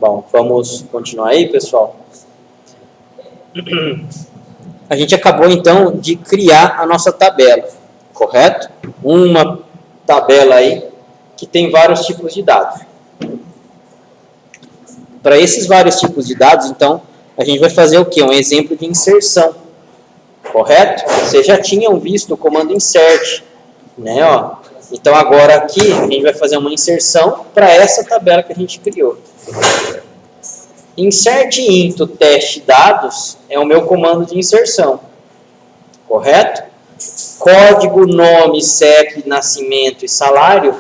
Bom, vamos continuar aí, pessoal. A gente acabou, então, de criar a nossa tabela, correto? Uma tabela aí que tem vários tipos de dados. Para esses vários tipos de dados, então, a gente vai fazer o quê? Um exemplo de inserção, correto? Vocês já tinham visto o comando insert, né? Ó. Então, agora aqui, a gente vai fazer uma inserção para essa tabela que a gente criou. Insert into teste dados é o meu comando de inserção, correto? Código, nome, CEP, nascimento e salário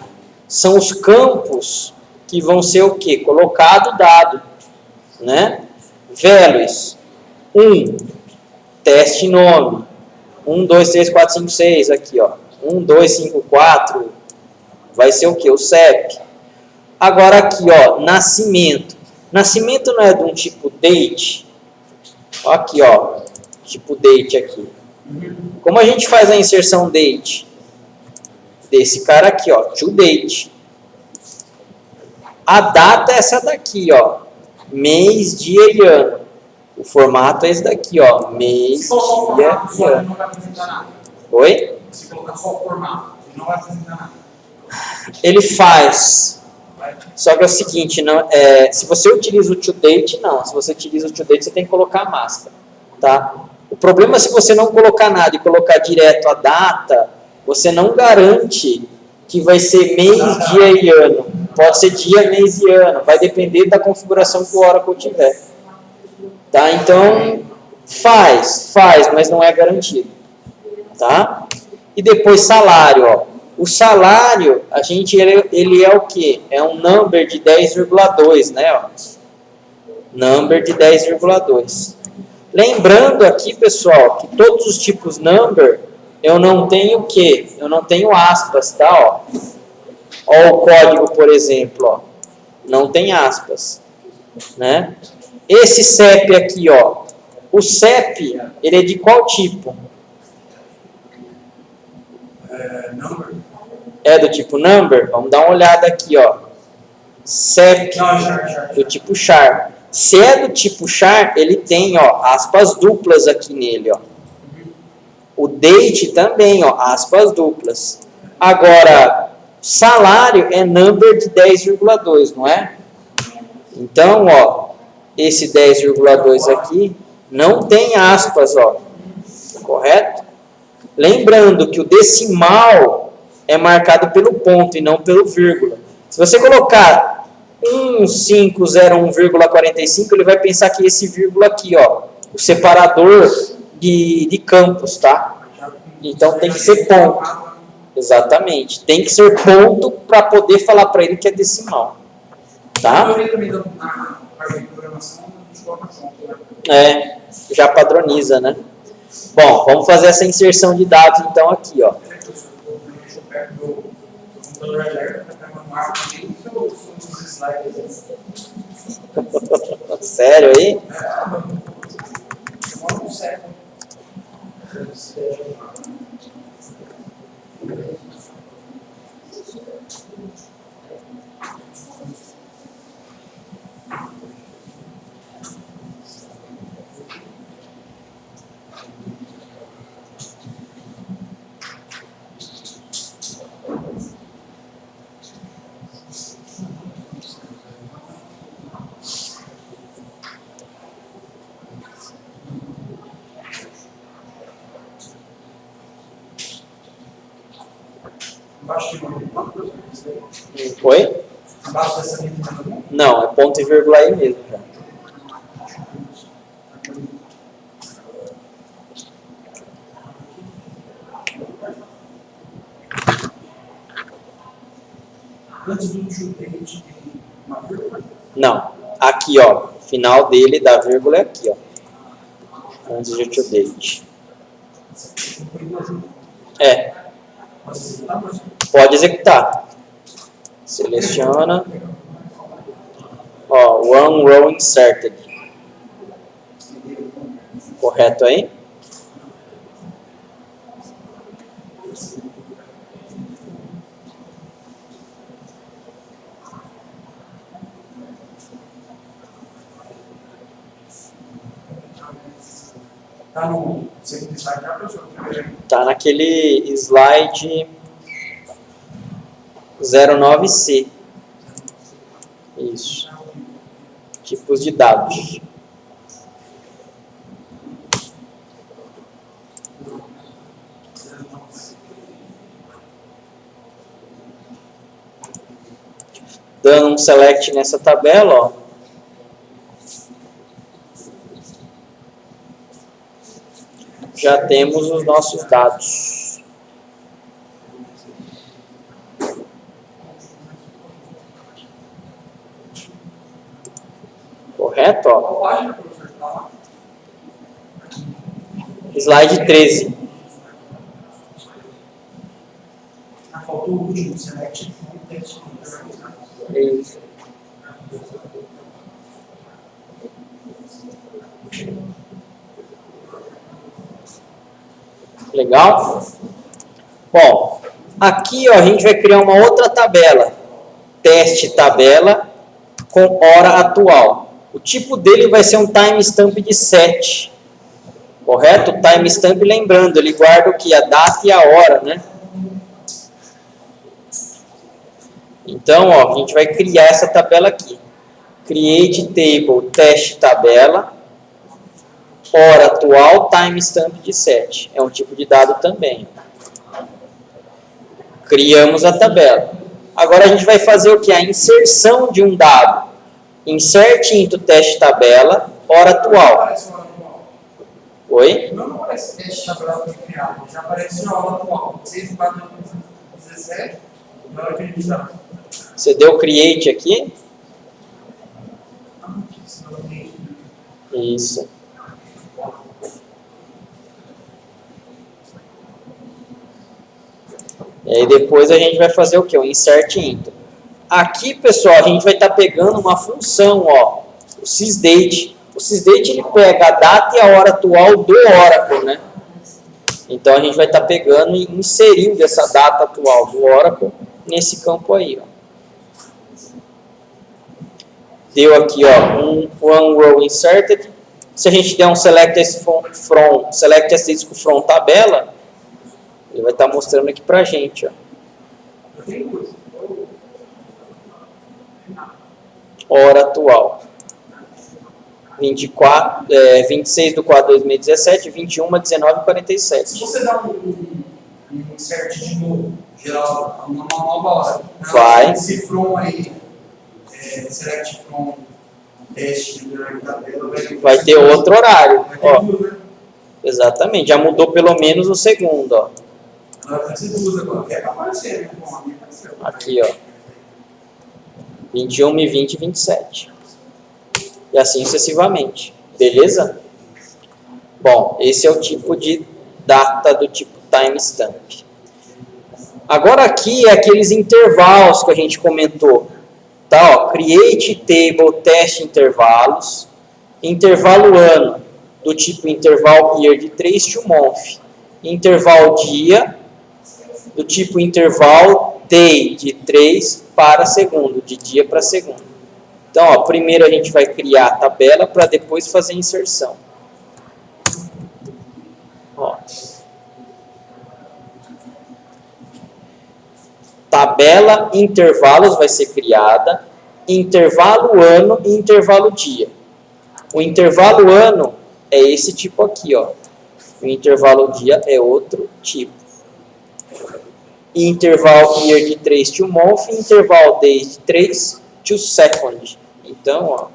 são os campos que vão ser o quê? Colocado dado, né? Values, 1, teste nome, 1, 2, 3, 4, 5, 6, aqui, ó. 1, 2, 5, 4, vai ser o quê? O CEP. Agora aqui, ó, nascimento. Nascimento não é de um tipo date? Aqui, ó, tipo date aqui. Como a gente faz a inserção date? Desse cara aqui, ó, to date. A data é essa daqui, ó, mês, dia e ano. O formato é esse daqui, ó, mês, dia e ano. Oi? Se colocar só o formato, ele não vai apresentar nada. Ele faz. Só que é o seguinte, não, se você utiliza o toDate, não. Se você utiliza o toDate, você tem que colocar a máscara, tá? O problema é se você não colocar nada e colocar direto a data, você não garante que vai ser mês, dia e ano. Pode ser dia, mês e ano. Vai depender da configuração que o Oracle tiver. Tá? Então, faz, mas não é garantido. Tá? E depois salário, ó. O salário, ele é o quê? É um number de 10,2, né? Ó. Number de 10,2. Lembrando aqui, pessoal, que todos os tipos number, eu não tenho o quê? Eu não tenho aspas, tá? Ó o código, por exemplo, ó. Não tem aspas, né? Esse CEP aqui, ó. O CEP, ele é de qual tipo? Number. É do tipo number? Vamos dar uma olhada aqui, ó. CEP do tipo char. Se é do tipo char, ele tem, ó, aspas duplas aqui nele, ó. O date também, ó, aspas duplas. Agora, salário é number de 10,2, não é? Então, ó, esse 10,2 aqui não tem aspas, ó. Correto? Lembrando que o decimal é marcado pelo ponto e não pelo vírgula. Se você colocar 1501,45, ele vai pensar que esse vírgula aqui, ó, o separador de campos, tá? Então tem que ser ponto. Exatamente. Tem que ser ponto para poder falar para ele que é decimal. Tá? É, já padroniza, né? Bom, vamos fazer essa inserção de dados então aqui, ó. Sério aí? Oi? Não, é ponto e vírgula aí mesmo já. Antes do toDate tem uma vírgula? Não. Aqui, ó. O final dele da vírgula é aqui, ó. Antes de toDate. É. Pode executar. Seleciona. Ó, one row inserted. Correto aí? Está no segundo slide já, professor? Tá naquele slide 09C. Isso. Tipos de dados. Dando um select nessa tabela, ó. Já temos os nossos dados. Correto? Ó. Qual página, professor? Tá lá? Slide 13. Faltou o último, select. Isso. Legal? Bom, aqui ó, a gente vai criar uma outra tabela. Teste tabela com hora atual. O tipo dele vai ser um timestamp de 7. Correto? O timestamp, lembrando, ele guarda o que? A data e a hora, né? Então, ó, a gente vai criar essa tabela aqui. Create table, teste tabela, hora atual, timestamp de 7. É um tipo de dado também. Criamos a tabela. Agora a gente vai fazer o que? A inserção de um dado. Insert into teste tabela, hora atual. Oi? Não aparece teste tabela foi criado, já aparece a hora atual. 6/17, na hora que a gente está. Você deu create aqui? Isso. E aí depois a gente vai fazer o que? O insert into. Aqui, pessoal, a gente vai estar pegando uma função, ó, o sysdate. O sysdate ele pega a data e a hora atual do Oracle, né? Então a gente vai estar pegando e inserindo essa data atual do Oracle nesse campo aí, ó. Deu aqui, ó, um one row inserted. Se a gente der um select as from tabela, ele vai estar mostrando aqui pra gente, ó. Hora atual. 26 de 4 de 2017, 21, 19 e 47. Se você dá um insert de novo, geral, uma nova hora, vai. Esse from aí, select from teste, vai ter outro horário. Vai ter Ó. duas, né? Exatamente, já mudou pelo menos o segundo, ó. Vai ser duas agora. É para aparecer, né? Bom, a minha apareceu. Aqui, ó. 21, 20 e 27. E assim sucessivamente. Beleza? Bom, esse é o tipo de data do tipo timestamp. Agora aqui é aqueles intervalos que a gente comentou. Tá, ó, create table, teste intervalos. Intervalo ano, do tipo intervalo year de 3 to month. Intervalo dia, do tipo intervalo day, de 3 para segundo, de dia para segundo. Então, ó, primeiro a gente vai criar a tabela para depois fazer a inserção. Ó. Tabela intervalos vai ser criada, intervalo ano e intervalo dia. O intervalo ano é esse tipo aqui, ó. O intervalo dia é outro tipo. Intervalo year de 3 to month, intervalo day de 3 to second. Então, ó,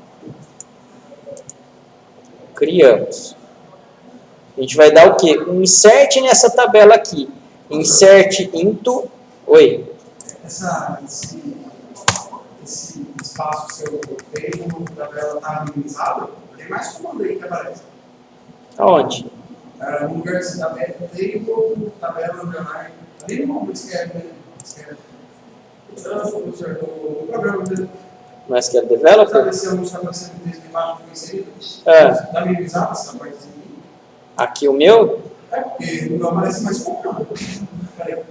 criamos. A gente vai dar o quê? Um insert nessa tabela aqui. Insert into... Oi? Esse espaço seu table, a tabela está minimizada, tem mais comando aí que aparece. Aonde? No lugar de table, tabela, underline. Ali no momento escreve, né? Escreve. O programa dele. Mas que é developer? Sabe se eu não estava sendo texto embaixo que foi inserido? Está minimizada essa partezinha? Aqui o meu? É, porque não aparece mais comando. Peraí.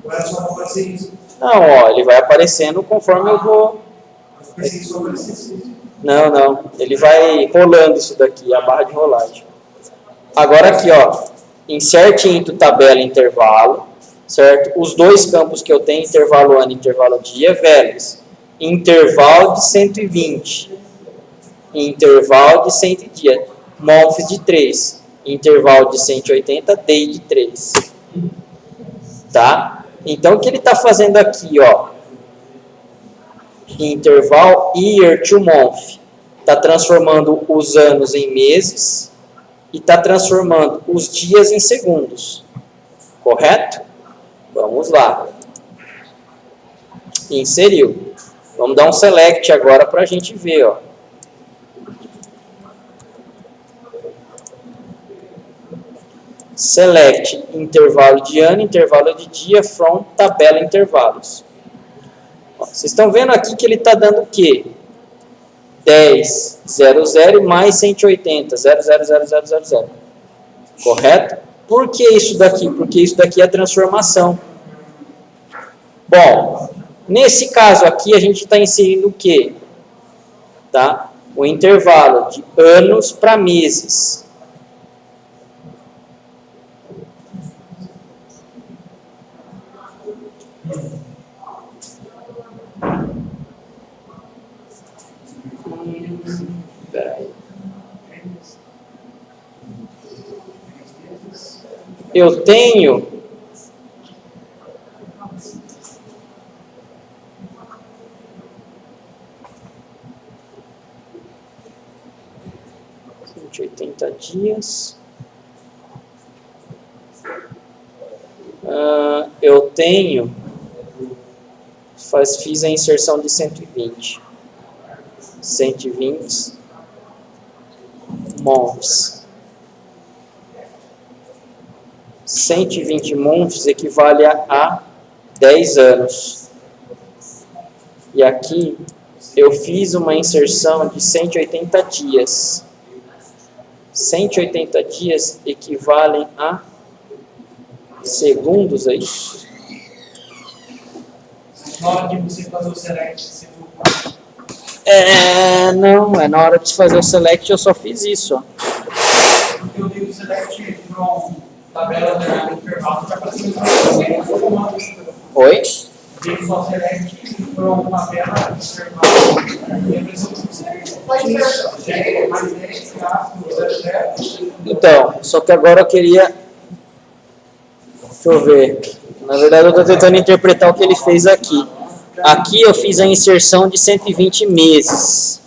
Ou era só para aparecer isso? Não, ó, ele vai aparecendo conforme eu vou... Mas eu pensei que só aparecesse isso. Não, não. Ele vai rolando isso daqui, a barra de rolagem. Agora aqui, ó, inserte into tabela intervalo, certo? Os dois campos que eu tenho, intervalo ano e intervalo dia, velhos. Intervalo de 120. Intervalo de 100 dia. Months de 3. Intervalo de 180, day de 3. Tá? Então, o que ele está fazendo aqui, ó? Intervalo year to month. Está transformando os anos em meses e está transformando os dias em segundos. Correto? Vamos lá. Inseriu. Vamos dar um select agora para a gente ver, ó. Select intervalo de ano, intervalo de dia from tabela intervalos. Ó, vocês estão vendo aqui que ele está dando o quê? 10, 00 mais 180, 00000. Correto? Por que isso daqui? Porque isso daqui é a transformação. Bom, nesse caso aqui a gente está inserindo o quê? Tá? O intervalo de anos para meses. Peraí. Eu tenho dias. Eu tenho, fiz a inserção de 120 months. 120 months equivale a 10 anos. E aqui eu fiz uma inserção de 180 dias. 180 dias equivalem a segundos, é isso? Na hora de você fazer o select, você não, na hora de fazer o select eu só fiz isso, ó. Porque eu digo select from tabela de intervalo, já passei Oi? Eu digo só select from tabela de intervalo. Então, só que agora eu queria... Deixa eu ver. Na verdade eu estou tentando interpretar o que ele fez aqui. Aqui eu fiz a inserção de 120 meses.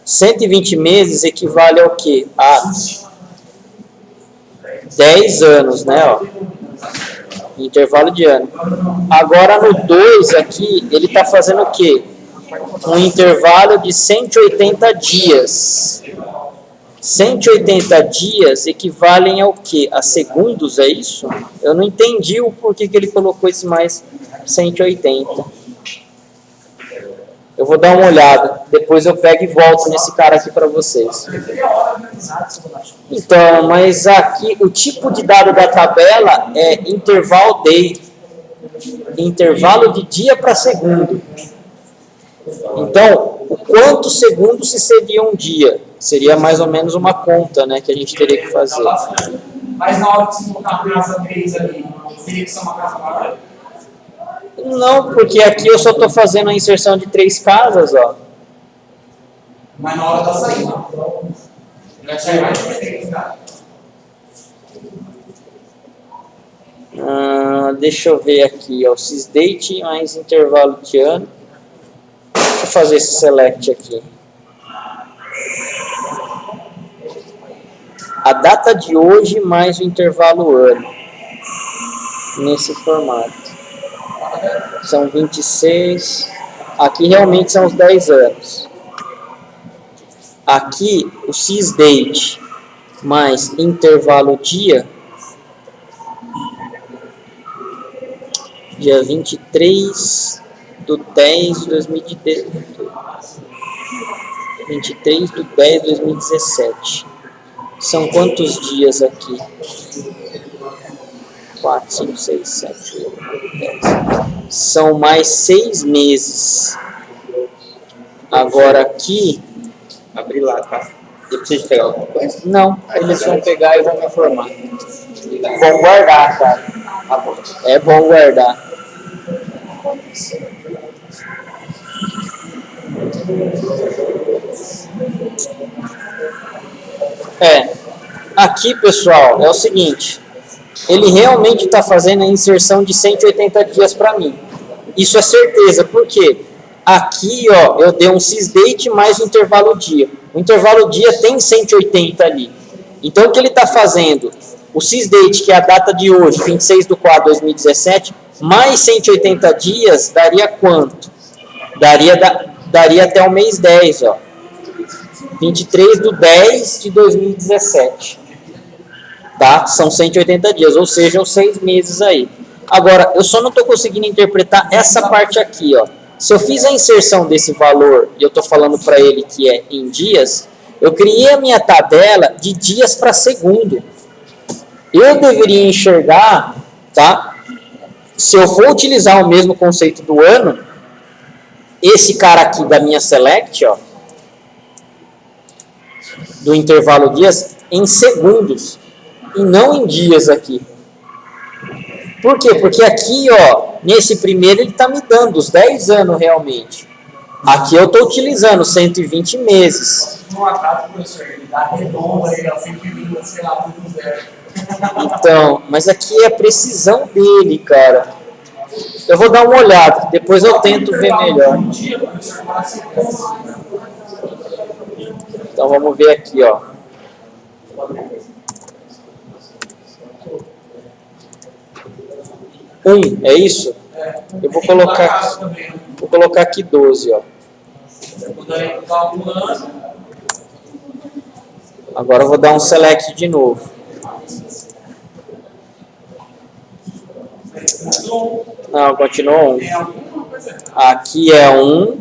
120 meses equivale ao quê? A 10 anos, né? Ó. Intervalo de ano. Agora no 2 aqui, ele está fazendo o quê? Um intervalo de 180 dias. 180 dias equivalem ao quê? A segundos, é isso? Eu não entendi o porquê que ele colocou esse mais 180. Eu vou dar uma olhada. Depois eu pego e volto nesse cara aqui para vocês. Então, mas aqui o tipo de dado da tabela é intervalo day. Intervalo de dia para segundo. Então, o quanto segundos se seria um dia? Seria mais ou menos uma conta, né, que a gente teria que fazer. Mas na hora de se colocar a casa 3 ali, teria que ser uma casa maior? Não, porque aqui eu só estou fazendo a inserção de 3 casas, ó. Mas na hora da saída. Vai sair mais de 3, tá? Deixa eu ver aqui, ó. Sysdate mais intervalo de ano. Deixa eu fazer esse select aqui. A data de hoje mais o intervalo ano. Nesse formato. São 26. Aqui realmente são os 10 anos. Aqui o Sysdate mais intervalo dia. Dia 23 do 10 de 2017. 23 do 10 de 2017. São quantos dias aqui? 4, 5, 6, 7, 8, 9, 10. São mais 6 meses. Agora aqui... Abre lá, tá? Eu preciso pegar alguma coisa? Não, eles vão pegar e vão me informar. Bom guardar, cara. Tá bom. É bom guardar. Aqui, pessoal, é o seguinte. Ele realmente está fazendo a inserção de 180 dias para mim. Isso é certeza, por quê? Aqui, ó, eu dei um sysdate mais o intervalo dia. O intervalo dia tem 180 ali. Então, o que ele está fazendo? O sysdate, que é a data de hoje, 26/4/2017, mais 180 dias, daria quanto? Daria até o mês 10, ó. 23/10/2017. Tá? São 180 dias, ou seja, os 6 meses aí. Agora, eu só não estou conseguindo interpretar essa parte aqui, ó. Se eu fiz a inserção desse valor e eu estou falando para ele que é em dias, eu criei a minha tabela de dias para segundo. Eu deveria enxergar, tá? Se eu for utilizar o mesmo conceito do ano, esse cara aqui da minha select, ó, do intervalo dias, em segundos e não em dias aqui. Por quê? Porque aqui, ó, nesse primeiro ele está me dando os 10 anos realmente. Aqui eu estou utilizando 120 meses. No atraso, professor, ele dá redonda aí, ó, 120, sei lá, tudo zero. Então, mas aqui é a precisão dele, cara. Eu vou dar uma olhada, depois eu tento ver melhor. Então vamos ver aqui, ó. É isso? Eu vou colocar aqui 12, ó. Agora eu vou dar um select de novo. Não, continuou 1. Aqui é 1.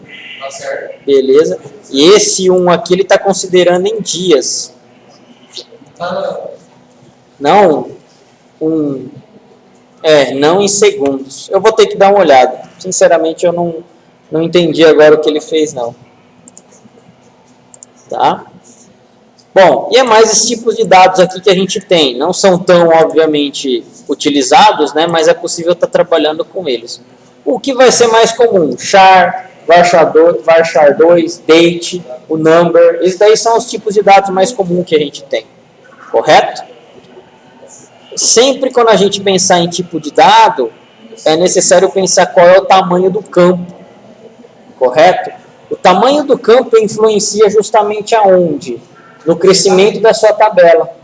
Beleza. E esse 1 aqui ele está considerando em dias. Não não em segundos. Eu vou ter que dar uma olhada. Sinceramente, eu não entendi agora o que ele fez, não. Tá? Bom, e é mais esses tipos de dados aqui que a gente tem. Não são tão, obviamente, utilizados, né? Mas é possível estar trabalhando com eles. O que vai ser mais comum? Char, varchar 2, date, o number. Esses daí são os tipos de dados mais comuns que a gente tem. Correto? Sempre quando a gente pensar em tipo de dado, é necessário pensar qual é o tamanho do campo. Correto? O tamanho do campo influencia justamente aonde? No crescimento da sua tabela.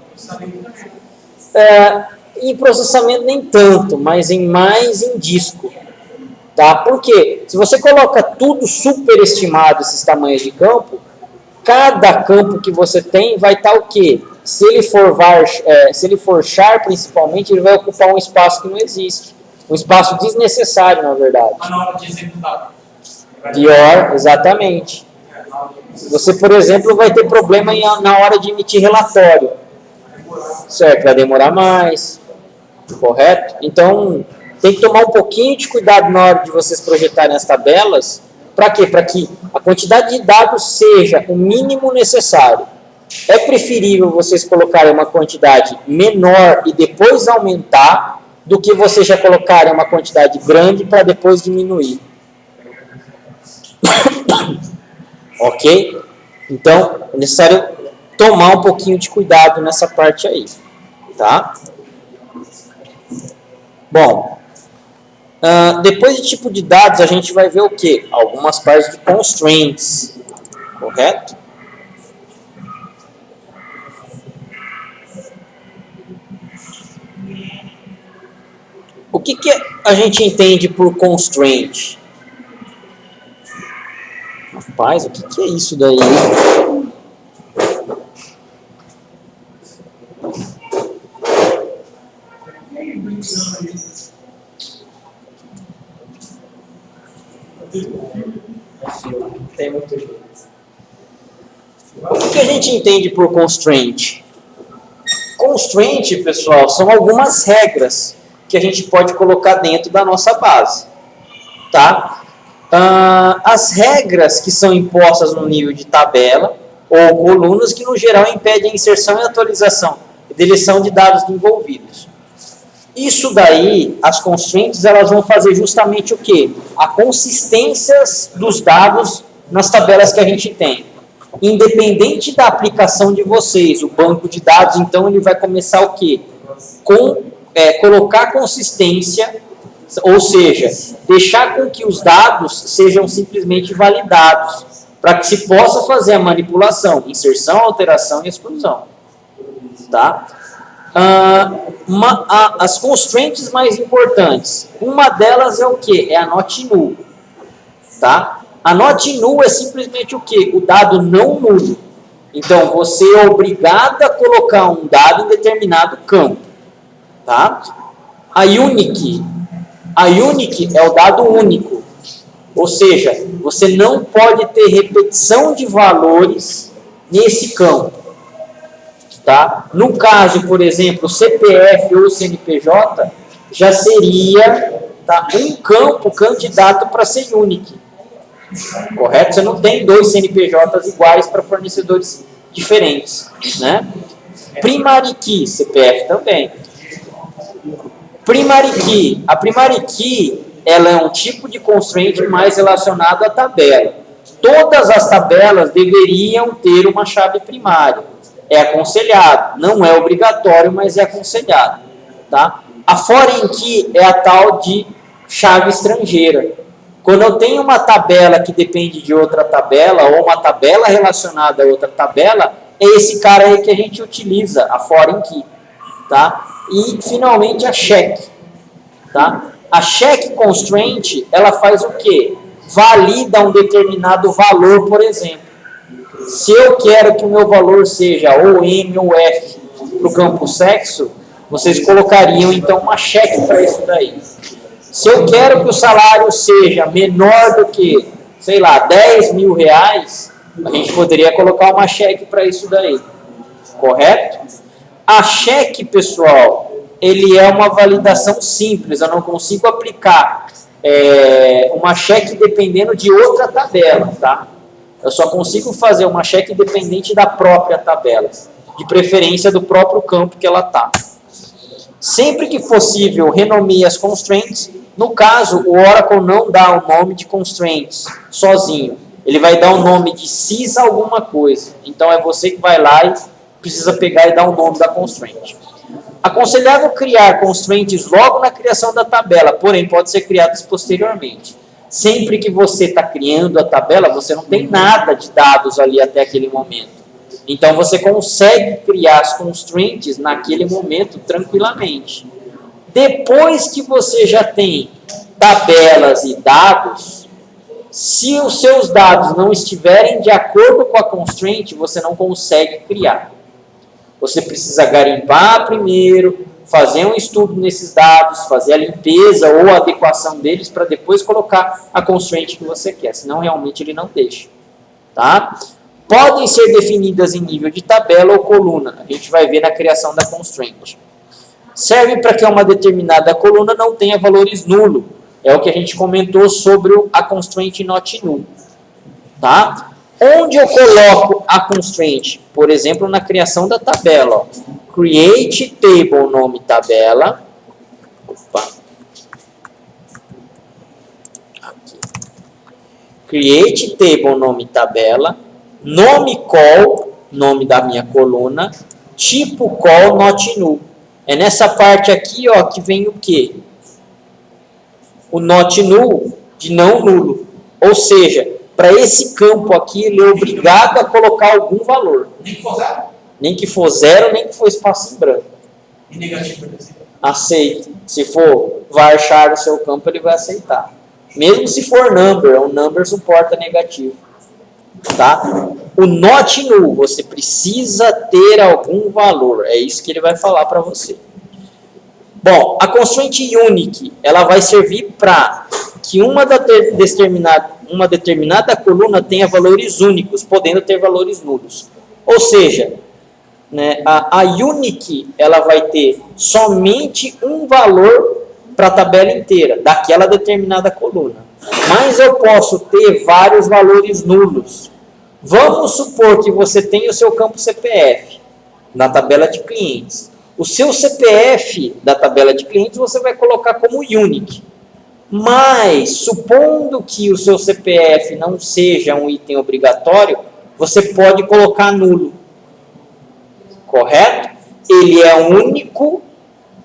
Em processamento nem tanto, mas mais em disco. Tá? Por quê? Se você coloca tudo superestimado, esses tamanhos de campo, cada campo que você tem vai estar o quê? Se ele for char, principalmente, ele vai ocupar um espaço que não existe. Um espaço desnecessário, na verdade. Mas na hora de executar. Pior, exatamente. Você, por exemplo, vai ter problema na hora de emitir relatório. Certo, vai demorar mais. Correto? Então, tem que tomar um pouquinho de cuidado na hora de vocês projetarem as tabelas. Para quê? Para que a quantidade de dados seja o mínimo necessário. É preferível vocês colocarem uma quantidade menor e depois aumentar do que vocês já colocarem uma quantidade grande para depois diminuir. Ok? Então, é necessário tomar um pouquinho de cuidado nessa parte aí. Tá? Bom, depois de tipo de dados, a gente vai ver o quê? Algumas partes de constraints. Correto? O que a gente entende por constraint? Rapaz, o que é isso daí? Tem muito jeito. O que a gente entende por constraint? Constraint, pessoal, são algumas regras que a gente pode colocar dentro da nossa base, tá? As regras que são impostas no nível de tabela ou colunas que, no geral, impedem a inserção e atualização e deleção de dados envolvidos. Isso daí, as constraints, elas vão fazer justamente o quê? A consistência dos dados nas tabelas que a gente tem. Independente da aplicação de vocês, o banco de dados, então, ele vai começar o quê? Colocar consistência, ou seja, deixar com que os dados sejam simplesmente validados, para que se possa fazer a manipulação, inserção, alteração e exclusão. Tá? As constraints mais importantes, uma delas é o quê? É a not null. Tá? A not null é simplesmente o quê? O dado não nulo. Então, você é obrigado a colocar um dado em determinado campo. Tá? A unique é o dado único. Ou seja, você não pode ter repetição de valores nesse campo. Tá? No caso, por exemplo, CPF ou CNPJ, já seria, tá, um campo candidato para ser unique. Correto? Você não tem dois CNPJs iguais para fornecedores diferentes. Né? Primary key, CPF também. Primary key. A primary key, ela é um tipo de constraint mais relacionado à tabela. Todas as tabelas deveriam ter uma chave primária. É aconselhado. Não é obrigatório, mas é aconselhado. Tá? A foreign key é a tal de chave estrangeira. Quando eu tenho uma tabela que depende de outra tabela, ou uma tabela relacionada a outra tabela, é esse cara aí que a gente utiliza, a foreign key. Tá? E, finalmente, a check. Tá? A check constraint, ela faz o quê? Valida um determinado valor, por exemplo. Se eu quero que o meu valor seja ou M ou F para o campo sexo, vocês colocariam, então, uma check para isso daí. Se eu quero que o salário seja menor do que, sei lá, 10 mil reais, a gente poderia colocar uma check para isso daí. Correto? A check, pessoal, ele é uma validação simples. Eu não consigo aplicar uma check dependendo de outra tabela, tá? Eu só consigo fazer uma check dependente da própria tabela, de preferência do próprio campo que ela está. Sempre que possível, renomeie as constraints. No caso, o Oracle não dá o nome de constraints sozinho. Ele vai dar o nome de sys alguma coisa. Então, é você que vai lá e precisa pegar e dar o nome da constraint. Aconselhável criar constraints logo na criação da tabela, porém, pode ser criadas posteriormente. Sempre que você está criando a tabela, você não tem nada de dados ali até aquele momento. Então, você consegue criar as constraints naquele momento tranquilamente. Depois que você já tem tabelas e dados, se os seus dados não estiverem de acordo com a constraint, você não consegue criar. Você precisa garimpar primeiro, fazer um estudo nesses dados, fazer a limpeza ou a adequação deles para depois colocar a constraint que você quer, senão realmente ele não deixa. Tá? Podem ser definidas em nível de tabela ou coluna, a gente vai ver na criação da constraint. Serve para que uma determinada coluna não tenha valores nulos, é o que a gente comentou sobre a constraint not null. Tá? Onde eu coloco a constraint? Por exemplo, na criação da tabela. Ó. Create table, nome tabela. Opa. Aqui. Create table, nome tabela. Nome call, nome da minha coluna. Tipo call not null. É nessa parte aqui, ó, que vem o quê? O not null de não nulo. Ou seja, para esse campo aqui, ele é obrigado a colocar algum valor. Nem que for zero? Nem que for zero, nem que for espaço em branco. E negativo, por exemplo? Aceita. Se for varchar o seu campo, ele vai aceitar. Mesmo se for number, o number suporta negativo. Tá? O not null, você precisa ter algum valor. É isso que ele vai falar para você. Bom, a constraint unique, ela vai servir para que uma determinada coluna tenha valores únicos, podendo ter valores nulos. Ou seja, né, a unique, ela vai ter somente um valor para a tabela inteira, daquela determinada coluna. Mas eu posso ter vários valores nulos. Vamos supor que você tem o seu campo CPF na tabela de clientes. O seu CPF da tabela de clientes você vai colocar como unique. Mas, supondo que o seu CPF não seja um item obrigatório, você pode colocar nulo. Correto? Ele é único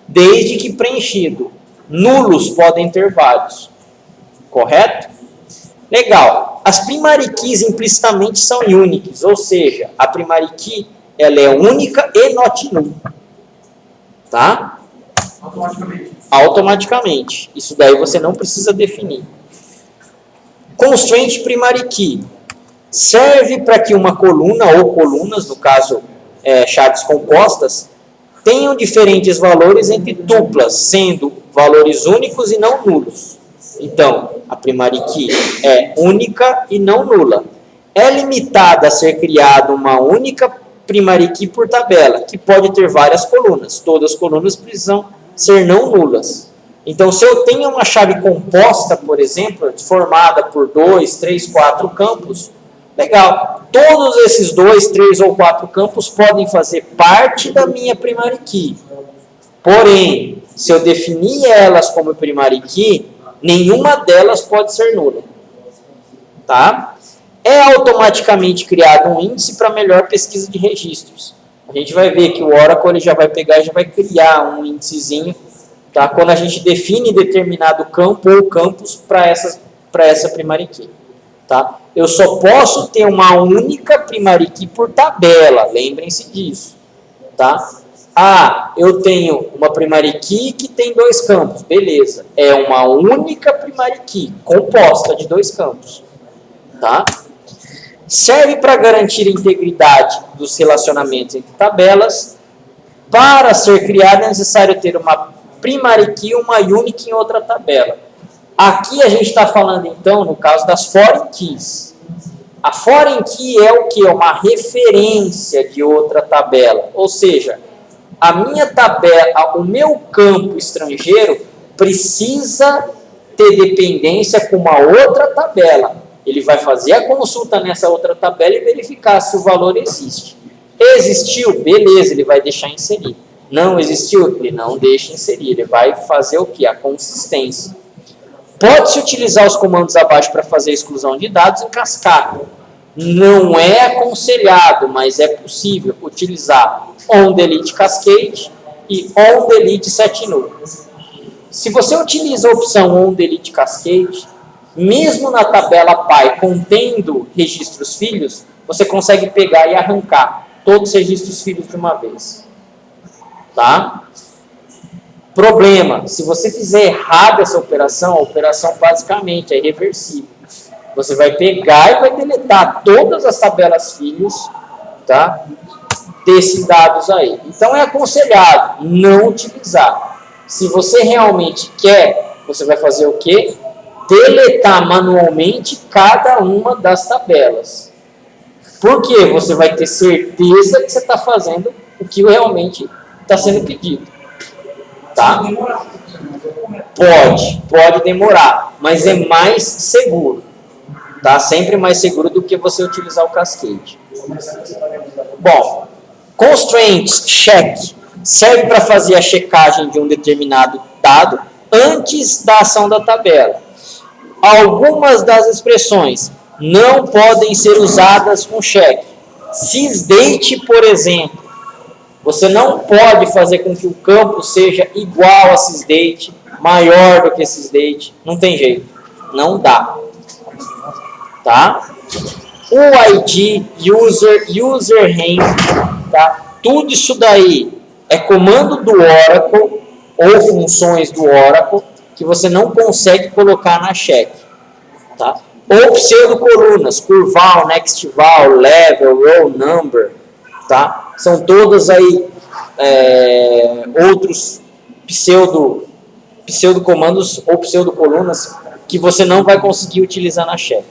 desde que preenchido. Nulos podem ter vários. Correto? Legal. As primary keys implicitamente são uniques, ou seja, a primary key ela é única e not null. Tá? Automaticamente. Isso daí você não precisa definir. Constraint primary key. Serve para que uma coluna ou colunas, no caso chaves compostas, tenham diferentes valores entre tuplas, sendo valores únicos e não nulos. Então, a primary key é única e não nula. É limitada a ser criada uma única primary key por tabela, que pode ter várias colunas. Todas as colunas precisam ser não nulas. Então, se eu tenho uma chave composta, por exemplo, formada por 2, 3, 4 campos, legal. Todos esses 2, 3 ou 4 campos podem fazer parte da minha primary key. Porém, se eu definir elas como primary key, nenhuma delas pode ser nula. Tá? É automaticamente criado um índice para melhor pesquisa de registros. A gente vai ver que o Oracle ele já vai pegar e já vai criar um índicezinho, tá? Quando a gente define determinado campo ou campos para essa primary key. Tá? Eu só posso ter uma única primary key por tabela, lembrem-se disso. Tá? Ah, eu tenho uma primary key que tem 2 campos, beleza. É uma única primary key, composta de 2 campos. Tá? Serve para garantir a integridade dos relacionamentos entre tabelas. Para ser criada é necessário ter uma primary key e uma unique em outra tabela. Aqui a gente está falando, então, no caso das foreign keys. A foreign key é o que? É uma referência de outra tabela. Ou seja, a minha tabela, o meu campo estrangeiro precisa ter dependência com uma outra tabela. Ele vai fazer a consulta nessa outra tabela e verificar se o valor existe. Existiu? Beleza, ele vai deixar inserir. Não existiu? Ele não deixa inserir. Ele vai fazer o que? A consistência. Pode-se utilizar os comandos abaixo para fazer a exclusão de dados em cascata. Não é aconselhado, mas é possível utilizar onDelete Cascade e onDelete Set Null. Se você utiliza a opção onDelete Cascade, mesmo na tabela pai contendo registros filhos, você consegue pegar e arrancar todos os registros filhos de uma vez. Tá? Problema, se você fizer errado essa operação, a operação basicamente é irreversível. Você vai pegar e vai deletar todas as tabelas filhos, tá? Desses dados aí. Então é aconselhado não utilizar. Se você realmente quer, você vai fazer o quê? Deletar manualmente cada uma das tabelas. Por quê? Você vai ter certeza que você está fazendo o que realmente está sendo pedido. Tá? Pode demorar, mas é mais seguro. Tá? Sempre mais seguro do que você utilizar o Cascade. Bom, constraints, check, serve para fazer a checagem de um determinado dado antes da ação da tabela. Algumas das expressões não podem ser usadas com check. Sysdate, por exemplo, você não pode fazer com que o campo seja igual a Sysdate, maior do que Sysdate. Não tem jeito. Não dá. Tá? O ID, user range, tá? Tudo isso daí é comando do Oracle ou funções do Oracle que você não consegue colocar na check. Tá? Ou pseudocolunas, curval, nextval, level, row number, tá? São todas aí outros pseudocomandos ou pseudocolunas que você não vai conseguir utilizar na check.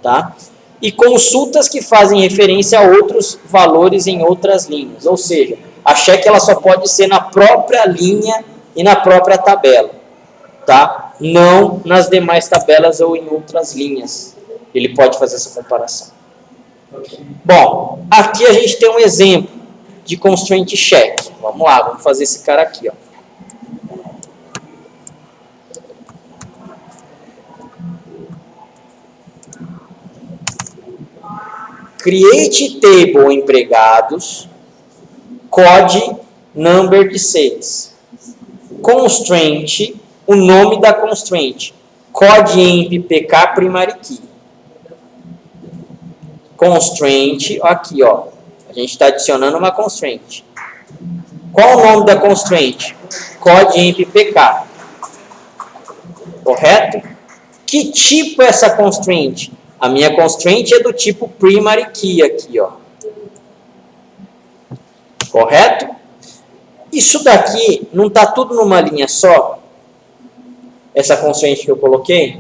Tá? E consultas que fazem referência a outros valores em outras linhas. Ou seja, a check ela só pode ser na própria linha e na própria tabela. Tá? Não nas demais tabelas ou em outras linhas. Ele pode fazer essa comparação. Bom, aqui a gente tem um exemplo de constraint check. Vamos lá, vamos fazer esse cara aqui, ó. Create table empregados, code number de 6. Constraint, o nome da constraint. Code emp pk primary key. Constraint, aqui ó, a gente está adicionando uma constraint. Qual o nome da constraint? Code emp pk. Correto? Que tipo é essa constraint? A minha constraint é do tipo primary key aqui, ó. Correto? Isso daqui não está tudo numa linha só? Essa constraint que eu coloquei?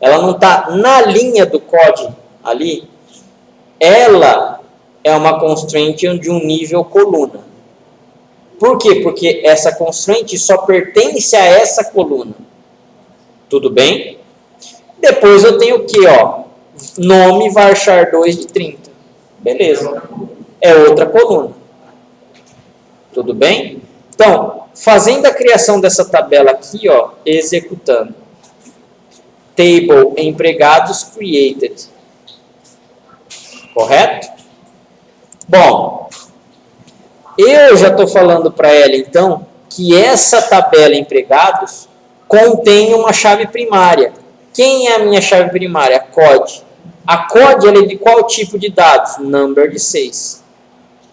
Ela não está na linha do código ali? Ela é uma constraint de um nível coluna. Por quê? Porque essa constraint só pertence a essa coluna. Tudo bem? Depois eu tenho o que, ó? Nome varchar 2 de 30. Beleza. É outra coluna. Tudo bem? Então, fazendo a criação dessa tabela aqui, ó, executando. Table empregados created. Correto? Bom, eu já estou falando para ela, então, que essa tabela empregados contém uma chave primária. Quem é a minha chave primária? Code. A code ela é de qual tipo de dados? Number de 6.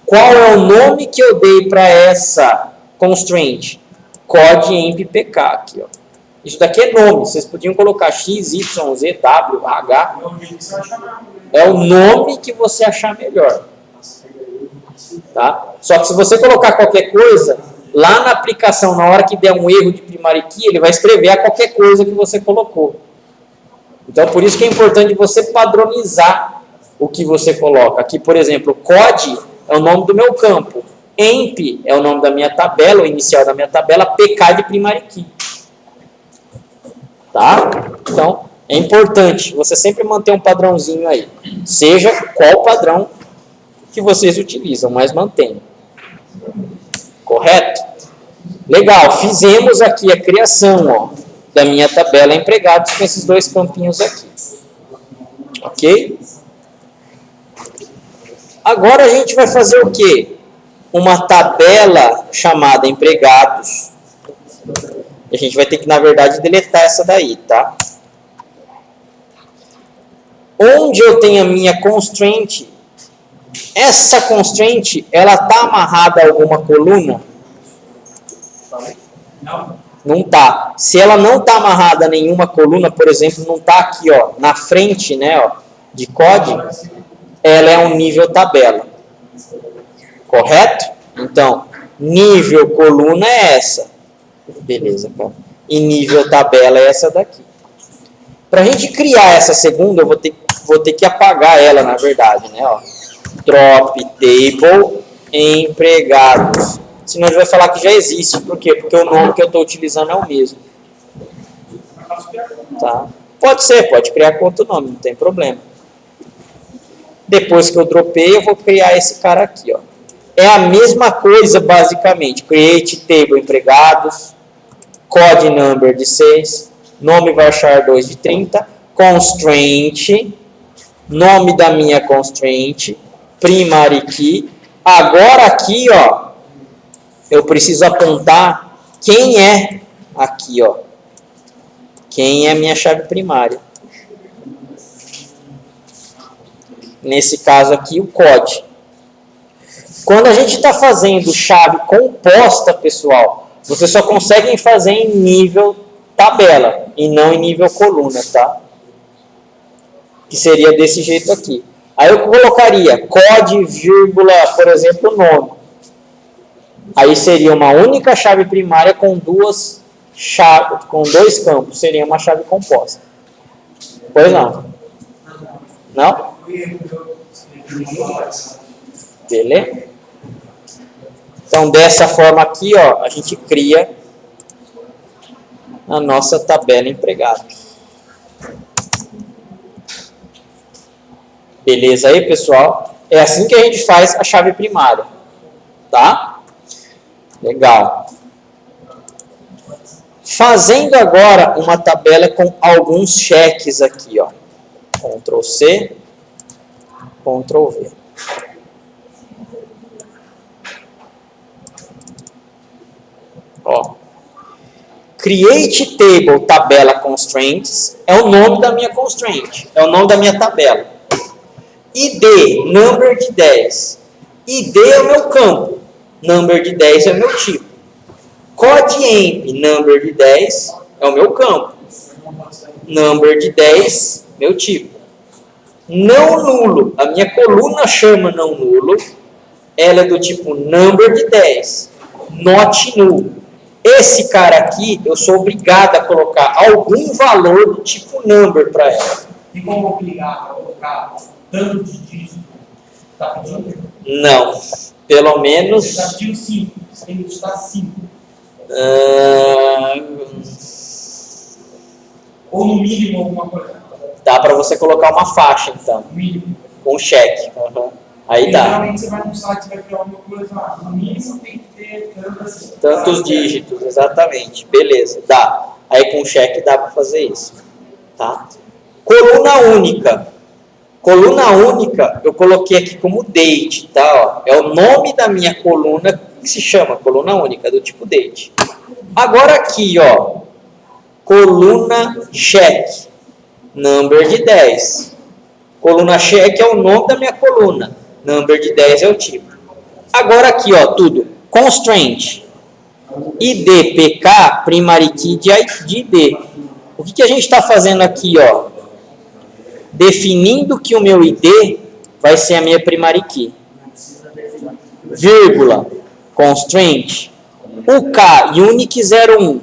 Qual é o nome que eu dei para essa constraint? Code emp pk aqui, ó. Isso daqui é nome. Vocês podiam colocar x, y, z, w, h. É o nome que você achar melhor. Tá? Só que se você colocar qualquer coisa, lá na aplicação, na hora que der um erro de primary key, ele vai escrever a qualquer coisa que você colocou. Então, por isso que é importante você padronizar o que você coloca. Aqui, por exemplo, code é o nome do meu campo. Emp é o nome da minha tabela, o inicial da minha tabela, pk de primary key. Tá? Então, é importante você sempre manter um padrãozinho aí. Seja qual padrão que vocês utilizam, mas mantenha. Correto? Legal, fizemos aqui a criação, ó, da minha tabela empregados com esses dois campinhos aqui. Ok? Agora a gente vai fazer o quê? Uma tabela chamada empregados. A gente vai ter que, na verdade, deletar essa daí, tá? Onde eu tenho a minha constraint, essa constraint, ela está amarrada a alguma coluna? Não. Não tá. Se ela não está amarrada a nenhuma coluna, por exemplo, não está aqui, ó, na frente, né, ó, de código, ela é um nível tabela. Correto? Então, nível coluna é essa. Beleza, cara. E nível tabela é essa daqui. Para a gente criar essa segunda, eu vou ter que apagar ela, na verdade, né, ó. Drop table empregados. Senão ele vai falar que já existe. Por quê? Porque o nome que eu estou utilizando é o mesmo. Tá? Pode ser, pode criar com outro nome, não tem problema. Depois que eu dropei, eu vou criar esse cara aqui, ó. É a mesma coisa, basicamente. Create table empregados, code number de 6, nome varchar 2 de 30, constraint, nome da minha constraint, primary key. Agora aqui, ó, eu preciso apontar quem é aqui, ó. Quem é a minha chave primária. Nesse caso aqui, o code. Quando a gente está fazendo chave composta, pessoal, vocês só conseguem fazer em nível tabela e não em nível coluna, tá? Que seria desse jeito aqui. Aí eu colocaria code, vírgula, por exemplo, nome. Aí seria uma única chave primária com duas chaves, com dois campos. Seria uma chave composta. Pois não? Não? Beleza? Então, dessa forma aqui, ó, a gente cria a nossa tabela empregada. Beleza aí, pessoal? É assim que a gente faz a chave primária, tá? Legal. Fazendo agora uma tabela com alguns cheques aqui, ó. Ctrl C, Ctrl V. Ó. Create Table Tabela Constraints é o nome da minha constraint, é o nome da minha tabela. ID, number de 10. ID é o meu campo, number de 10 é o meu tipo. CodeEmp, number de 10 é o meu campo, number de 10, meu tipo. Não nulo, a minha coluna chama não nulo, ela é do tipo number de 10, not null. Esse cara aqui, eu sou obrigado a colocar algum valor do tipo number para ela. E como obrigar a colocar tanto de dígito? Está pedindo? Não. Pelo menos... Você está pedindo 5. Você tem que digitar 5. Ou no mínimo alguma coisa. Dá para você colocar uma faixa, então. Mínimo. Um cheque. Aí dá. Geralmente você vai no site e vai criar alguma coisa. No mínimo tem que ter tantos dígitos, exatamente. Beleza, dá. Aí com cheque dá para fazer isso. Tá? Coluna única. Coluna única, eu coloquei aqui como date, tá? Ó, é o nome da minha coluna que se chama coluna única, do tipo date. Agora aqui, ó, coluna check, number de 10. Coluna check é o nome da minha coluna, number de 10 é o tipo. Agora aqui, ó, tudo, constraint, id, pk, primary key de id. O que a gente está fazendo aqui, ó? Definindo que o meu ID vai ser a minha primary key. Vírgula, constraint, UK, unique 01.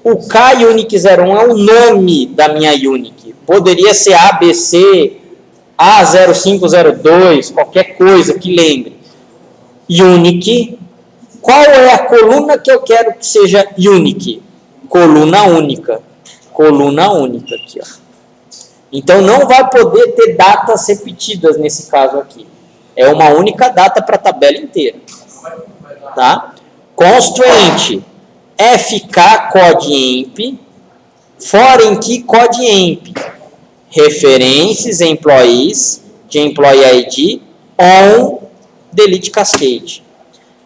O K unique 01 é o nome da minha unique. Poderia ser ABC, A0502, qualquer coisa que lembre. Unique. Qual é a coluna que eu quero que seja unique? Coluna única. Coluna única aqui, ó. Então, não vai poder ter datas repetidas nesse caso aqui. É uma única data para a tabela inteira. Tá? Constraint, FK CodeEmp, foreign key CodeEmp, referências, employees, de employee ID, on, delete cascade.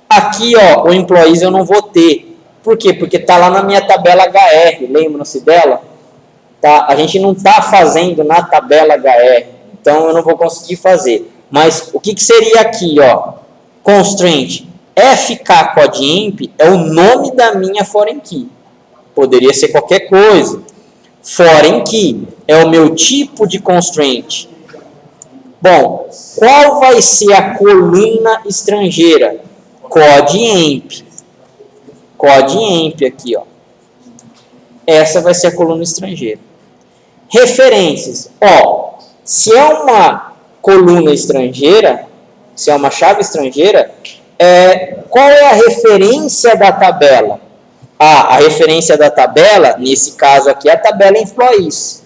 Aqui, ó, o employees eu não vou ter. Por quê? Porque está lá na minha tabela HR, lembram-se dela? Tá? A gente não está fazendo na tabela HR, então eu não vou conseguir fazer. Mas o que seria aqui, ó? Constraint FK CodeEmp é o nome da minha foreign key. Poderia ser qualquer coisa. Foreign key é o meu tipo de constraint. Bom, qual vai ser a coluna estrangeira? CodeEmp. CodeEmp aqui, ó. Essa vai ser a coluna estrangeira. Referências. Ó, se é uma coluna estrangeira, se é uma chave estrangeira, qual é a referência da tabela? A referência da tabela, nesse caso aqui, é a tabela employees.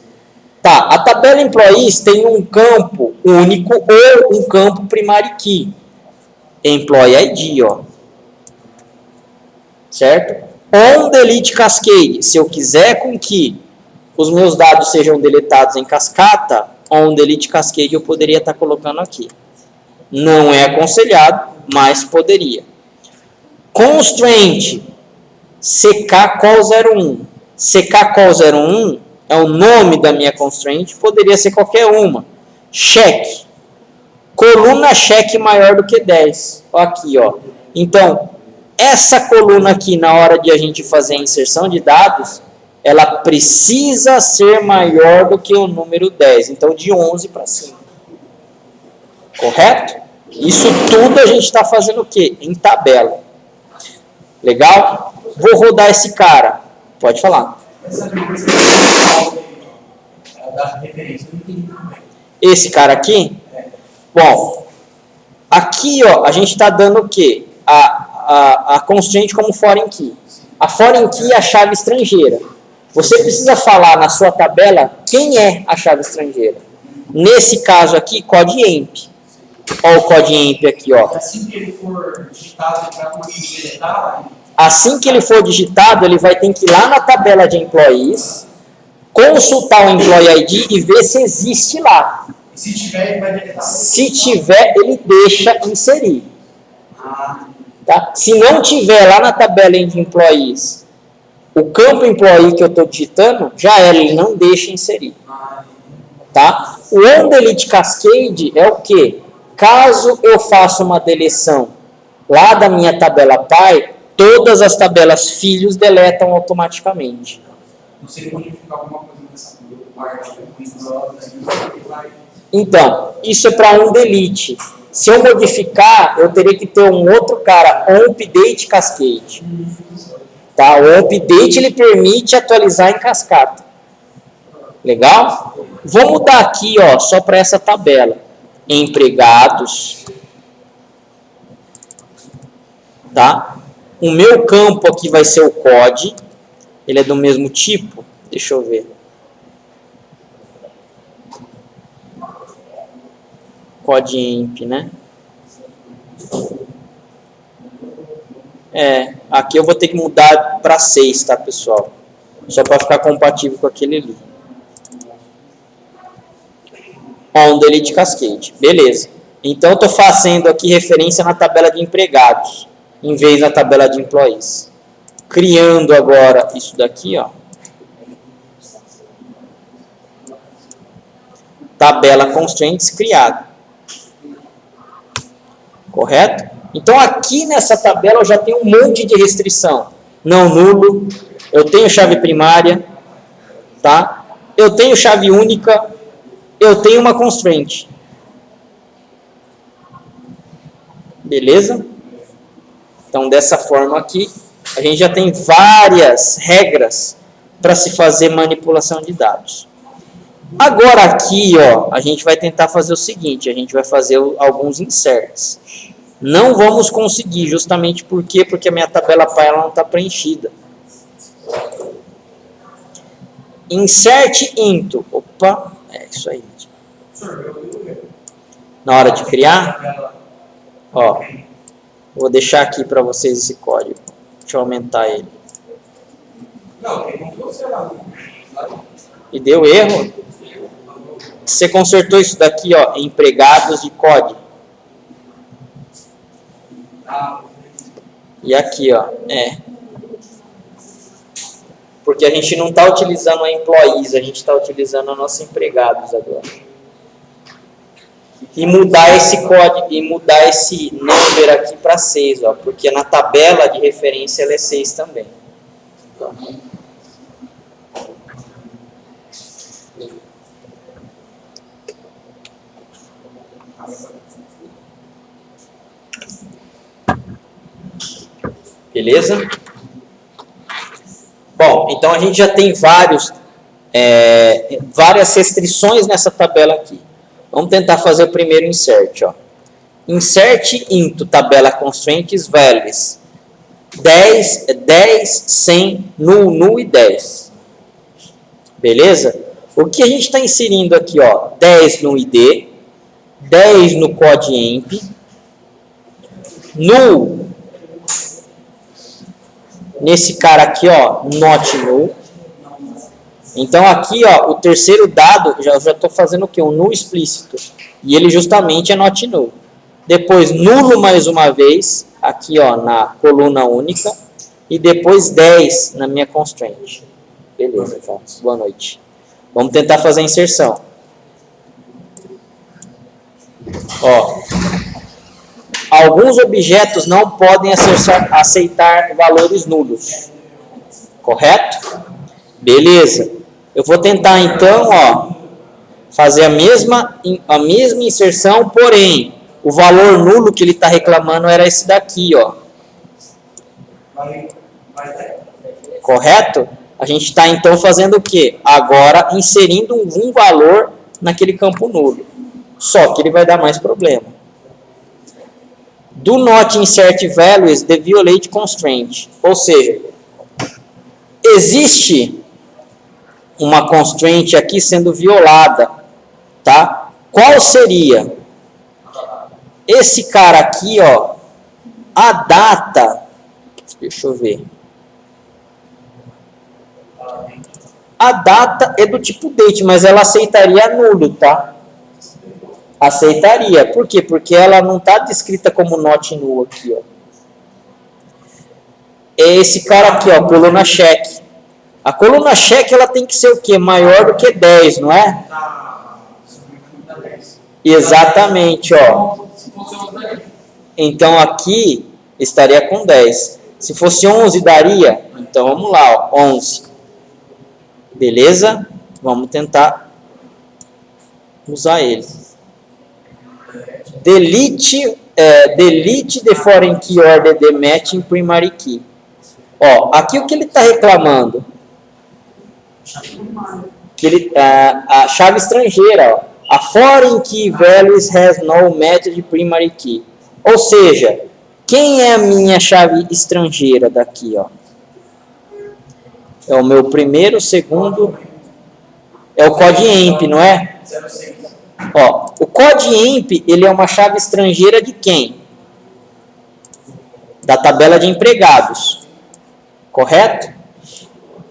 Tá, a tabela employees tem um campo único ou um campo primary key. Employee ID, ó. Certo? On delete cascade, se eu quiser com que os meus dados sejam deletados em cascata, on delete cascade eu poderia estar colocando aqui. Não é aconselhado, mas poderia. Constraint, ckcall01. ckcall01 é o nome da minha constraint, poderia ser qualquer uma. Check. Coluna check maior do que 10. Ó aqui, ó. Então, essa coluna aqui, na hora de a gente fazer a inserção de dados, ela precisa ser maior do que o número 10. Então, de 11 para cima. Correto? Isso tudo a gente está fazendo o quê? Em tabela. Legal? Vou rodar esse cara. Pode falar. Esse cara aqui? Bom, aqui ó, a gente está dando o quê? A constraint como foreign key. A foreign key é a chave estrangeira. Você precisa falar na sua tabela quem é a chave estrangeira. Nesse caso aqui, CODEMP. Olha o CODEMP aqui, ó. Assim que ele for digitado, ele vai conseguir deletar. Assim que ele for digitado, ele vai ter que ir lá na tabela de employees, consultar o Employee ID e ver se existe lá. E se tiver, ele vai deletar. Se tiver, ele deixa inserir. Tá? Se não tiver lá na tabela de employees, o campo employee que eu estou digitando, já era, ele não deixa inserir. Tá? O on-delete cascade é o quê? Caso eu faça uma deleção lá da minha tabela pai, todas as tabelas filhos deletam automaticamente. Você modificar alguma coisa nessa parte, Então, isso é para on-delete. Se eu modificar, eu teria que ter um outro cara, on-update cascade. Tá? O on-update ele permite atualizar em cascata. Legal? Vou mudar aqui, ó, só para essa tabela. Empregados. Tá? O meu campo aqui vai ser o COD. Ele é do mesmo tipo? Deixa eu ver. CODEMP, né? Aqui eu vou ter que mudar para 6, tá, pessoal? Só para ficar compatível com aquele ali. On-delete cascade. Beleza. Então, eu estou fazendo aqui referência na tabela de empregados, em vez da tabela de employees. Criando agora isso daqui, ó. Tabela constraints criada. Correto? Então, aqui nessa tabela eu já tenho um monte de restrição. Não nulo, eu tenho chave primária, tá? Eu tenho chave única, eu tenho uma constraint. Beleza? Então, dessa forma aqui, a gente já tem várias regras para se fazer manipulação de dados. Agora aqui, ó, a gente vai tentar fazer o seguinte, a gente vai fazer alguns inserts. Não vamos conseguir, justamente porque a minha tabela pai ela não está preenchida. Insert into. Opa, é isso aí. Na hora de criar, ó, vou deixar aqui para vocês esse código. Deixa eu aumentar ele. E deu erro. Você consertou isso daqui, ó, empregados de COD. E aqui, ó, porque a gente não está utilizando a employees, a gente está utilizando a nossos empregados agora. E mudar esse código, e mudar esse number aqui para 6, ó, porque na tabela de referência ela é 6 também. Então, beleza? Bom, então a gente já tem várias restrições nessa tabela aqui. Vamos tentar fazer o primeiro insert, ó. Insert into tabela constraints values 10, 100, null e 10. Beleza? O que a gente está inserindo aqui, ó, 10 no ID, 10 no CODEMP, null nesse cara aqui, ó, not null. Então aqui, ó, o terceiro dado, já estou fazendo o quê? Um null explícito. E ele justamente é not null. Depois nulo mais uma vez, aqui, ó, na coluna única. E depois 10 na minha constraint. Beleza, Jones. Boa noite. Vamos tentar fazer a inserção. Ó. Alguns objetos não podem aceitar valores nulos. Correto? Beleza. Eu vou tentar então, ó, fazer a mesma inserção, porém, o valor nulo que ele está reclamando era esse daqui, ó. Correto? A gente está então fazendo o quê? Agora inserindo um valor naquele campo nulo. Só que ele vai dar mais problema. Do not insert values the violate constraint. Ou seja, existe uma constraint aqui sendo violada, tá? qual seria? Esse cara aqui, ó, a data, deixa eu ver. A data é do tipo date, mas ela aceitaria nulo, tá? Aceitaria. Por quê? Porque ela não está descrita como not null aqui, ó. É esse cara aqui, ó, coluna check. A coluna check, ela tem que ser o quê? Maior do que 10, não é? Exatamente, ó. Então aqui estaria com 10. Se fosse 11, daria? Então vamos lá, ó, 11. Beleza? Vamos tentar usar ele. Delete the foreign key order the matching primary key. Ó, aqui o que ele está reclamando? Que a chave estrangeira, ó. A foreign key values has no matched primary key. Ou seja, quem é a minha chave estrangeira daqui, ó? É o meu primeiro, segundo, é o CODEEMP, não é? Ó, o CODEEMP, ele é uma chave estrangeira de quem? Da tabela de empregados, correto?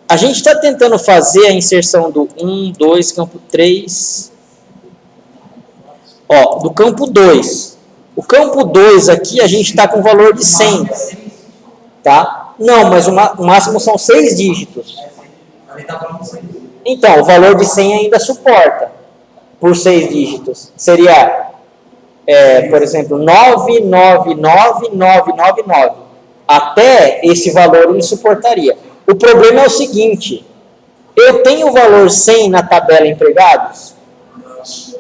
A gente está tentando fazer a inserção do 1, 2, campo 3, ó, do campo 2. O campo 2 aqui, a gente está com o valor de 100, tá? Não, mas o máximo são 6 dígitos. Então, o valor de 100 ainda suporta por 6 dígitos. Seria, por exemplo, 999999. Até esse valor ele suportaria. O problema é o seguinte, eu tenho o valor 100 na tabela empregados?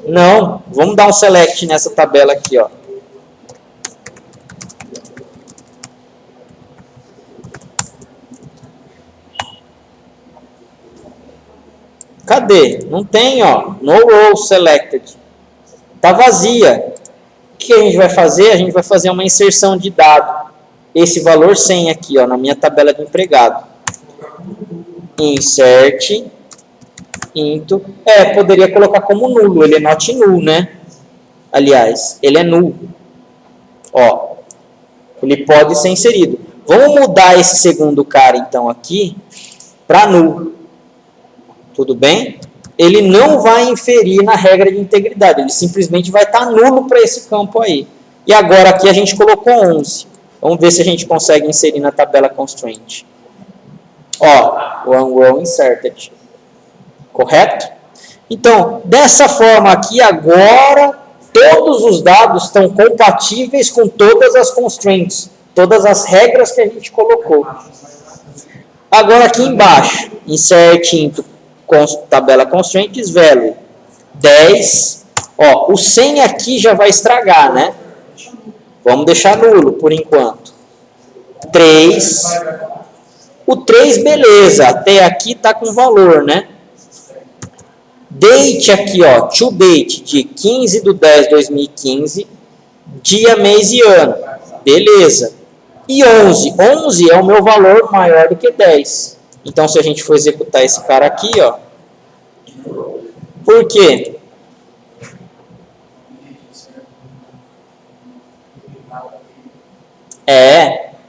Não. Vamos dar um select nessa tabela aqui, ó. Cadê? Não tem, ó. No row selected. Tá vazia. O que a gente vai fazer? A gente vai fazer uma inserção de dado. Esse valor 100 aqui, ó, na minha tabela de empregado. Insert into. Poderia colocar como nulo. Ele é not null, né? Aliás, ele é null. Ó. Ele pode ser inserido. Vamos mudar esse segundo cara, então, aqui para null. Tudo bem? Ele não vai inferir na regra de integridade, ele simplesmente vai estar nulo para esse campo aí. E agora aqui a gente colocou 11. Vamos ver se a gente consegue inserir na tabela constraint. Ó, one row inserted. Correto? Então, dessa forma aqui, agora, todos os dados estão compatíveis com todas as constraints, todas as regras que a gente colocou. Agora aqui embaixo, insert into tabela constraints value 10. Ó, o 100 aqui já vai estragar, né? Vamos deixar nulo por enquanto. 3. O 3, beleza. Até aqui tá com valor, né? Date aqui, ó. To date de 15/10/2015. Dia, mês e ano. Beleza. E 11. 11 é o meu valor maior do que 10. Então, se a gente for executar esse cara aqui, ó. Por quê?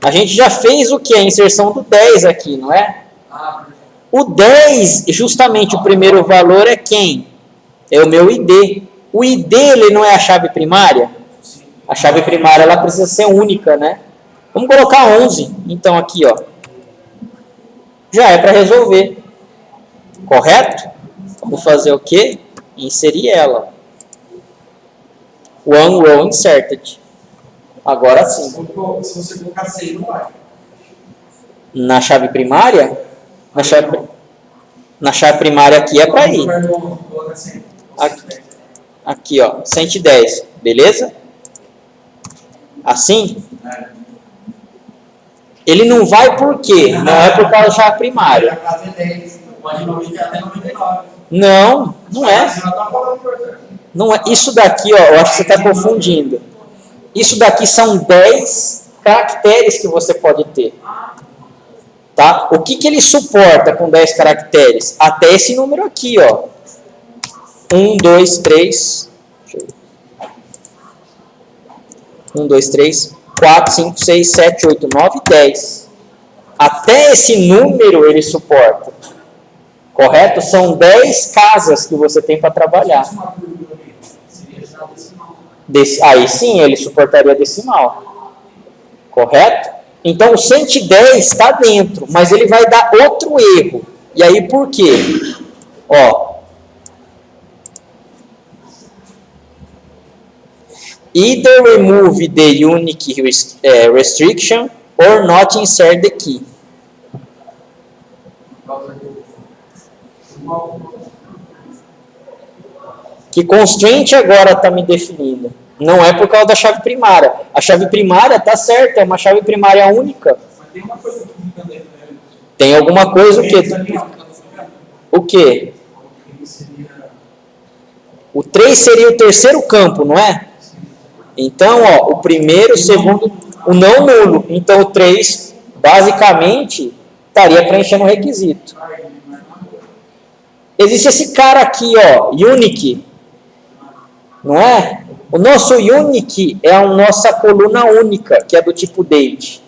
A gente já fez o que? A inserção do 10 aqui, não é? O 10, justamente o primeiro valor é quem? É o meu ID. O ID, ele não é a chave primária? A chave primária, ela precisa ser única, né? Vamos colocar 11. Então, aqui, ó. Já é para resolver. Correto? Vamos fazer o quê? Inserir ela. One row inserted. Agora sim. Se você colocar 100, não vai. Na chave primária? Na chave primária aqui é para ir. Aqui, ó. 110. Beleza? Assim? Ele não vai por quê? Não é por causa da chave primária. Não, não é. Não é. Isso daqui, ó, eu acho que você está confundindo. Isso daqui são 10 caracteres que você pode ter. Tá? O que ele suporta com 10 caracteres? Até esse número aqui, ó. 1, 2, 3. 1, 2, 3, 4, 5, 6, 7, 8, 9, 10. Até esse número ele suporta. Correto? São 10 casas que você tem para trabalhar. Aí sim, ele suportaria decimal. Correto? Então, o 110 está dentro, mas ele vai dar outro erro. E aí, por quê? Ó. Either remove the unique restriction or not insert the key. Que constraint agora está me definindo? Não é por causa da chave primária. A chave primária está certa, é uma chave primária única. Tem alguma coisa o quê? O quê? O 3 seria o terceiro campo, não é? Então, ó, o primeiro, o segundo, o não nulo. Então, o 3, basicamente, estaria preenchendo o requisito. Existe esse cara aqui, ó, unique. Não é? O nosso unique é a nossa coluna única, que é do tipo date.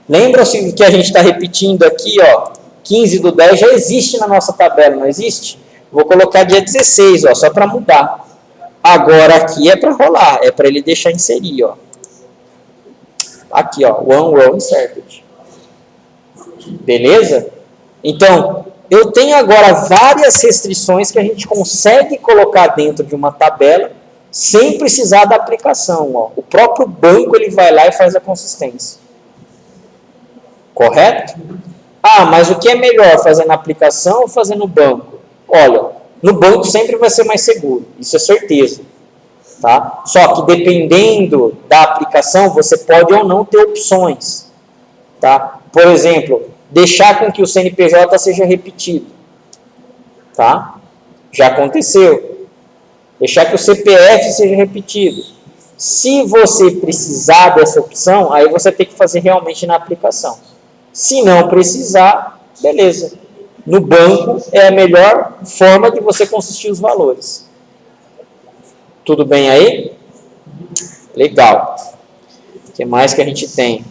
Lembra-se que a gente está repetindo aqui, ó, 15 do 10 já existe na nossa tabela, não existe? Vou colocar dia 16, ó, só para mudar. Agora aqui é para rolar, é para ele deixar inserir, ó. Aqui, ó, one row inserted. Beleza? Então, eu tenho agora várias restrições que a gente consegue colocar dentro de uma tabela sem precisar da aplicação, ó. O próprio banco ele vai lá e faz a consistência. Correto? Ah, mas o que é melhor, fazer na aplicação ou fazer no banco? Olha, no banco sempre vai ser mais seguro, isso é certeza. Tá? Só que dependendo da aplicação, você pode ou não ter opções. Tá? Por exemplo, deixar com que o CNPJ seja repetido. Tá? Já aconteceu. Deixar que o CPF seja repetido. Se você precisar dessa opção, aí você tem que fazer realmente na aplicação. Se não precisar, beleza. No banco é a melhor forma de você consistir os valores. Tudo bem aí? Legal. O que mais que a gente tem?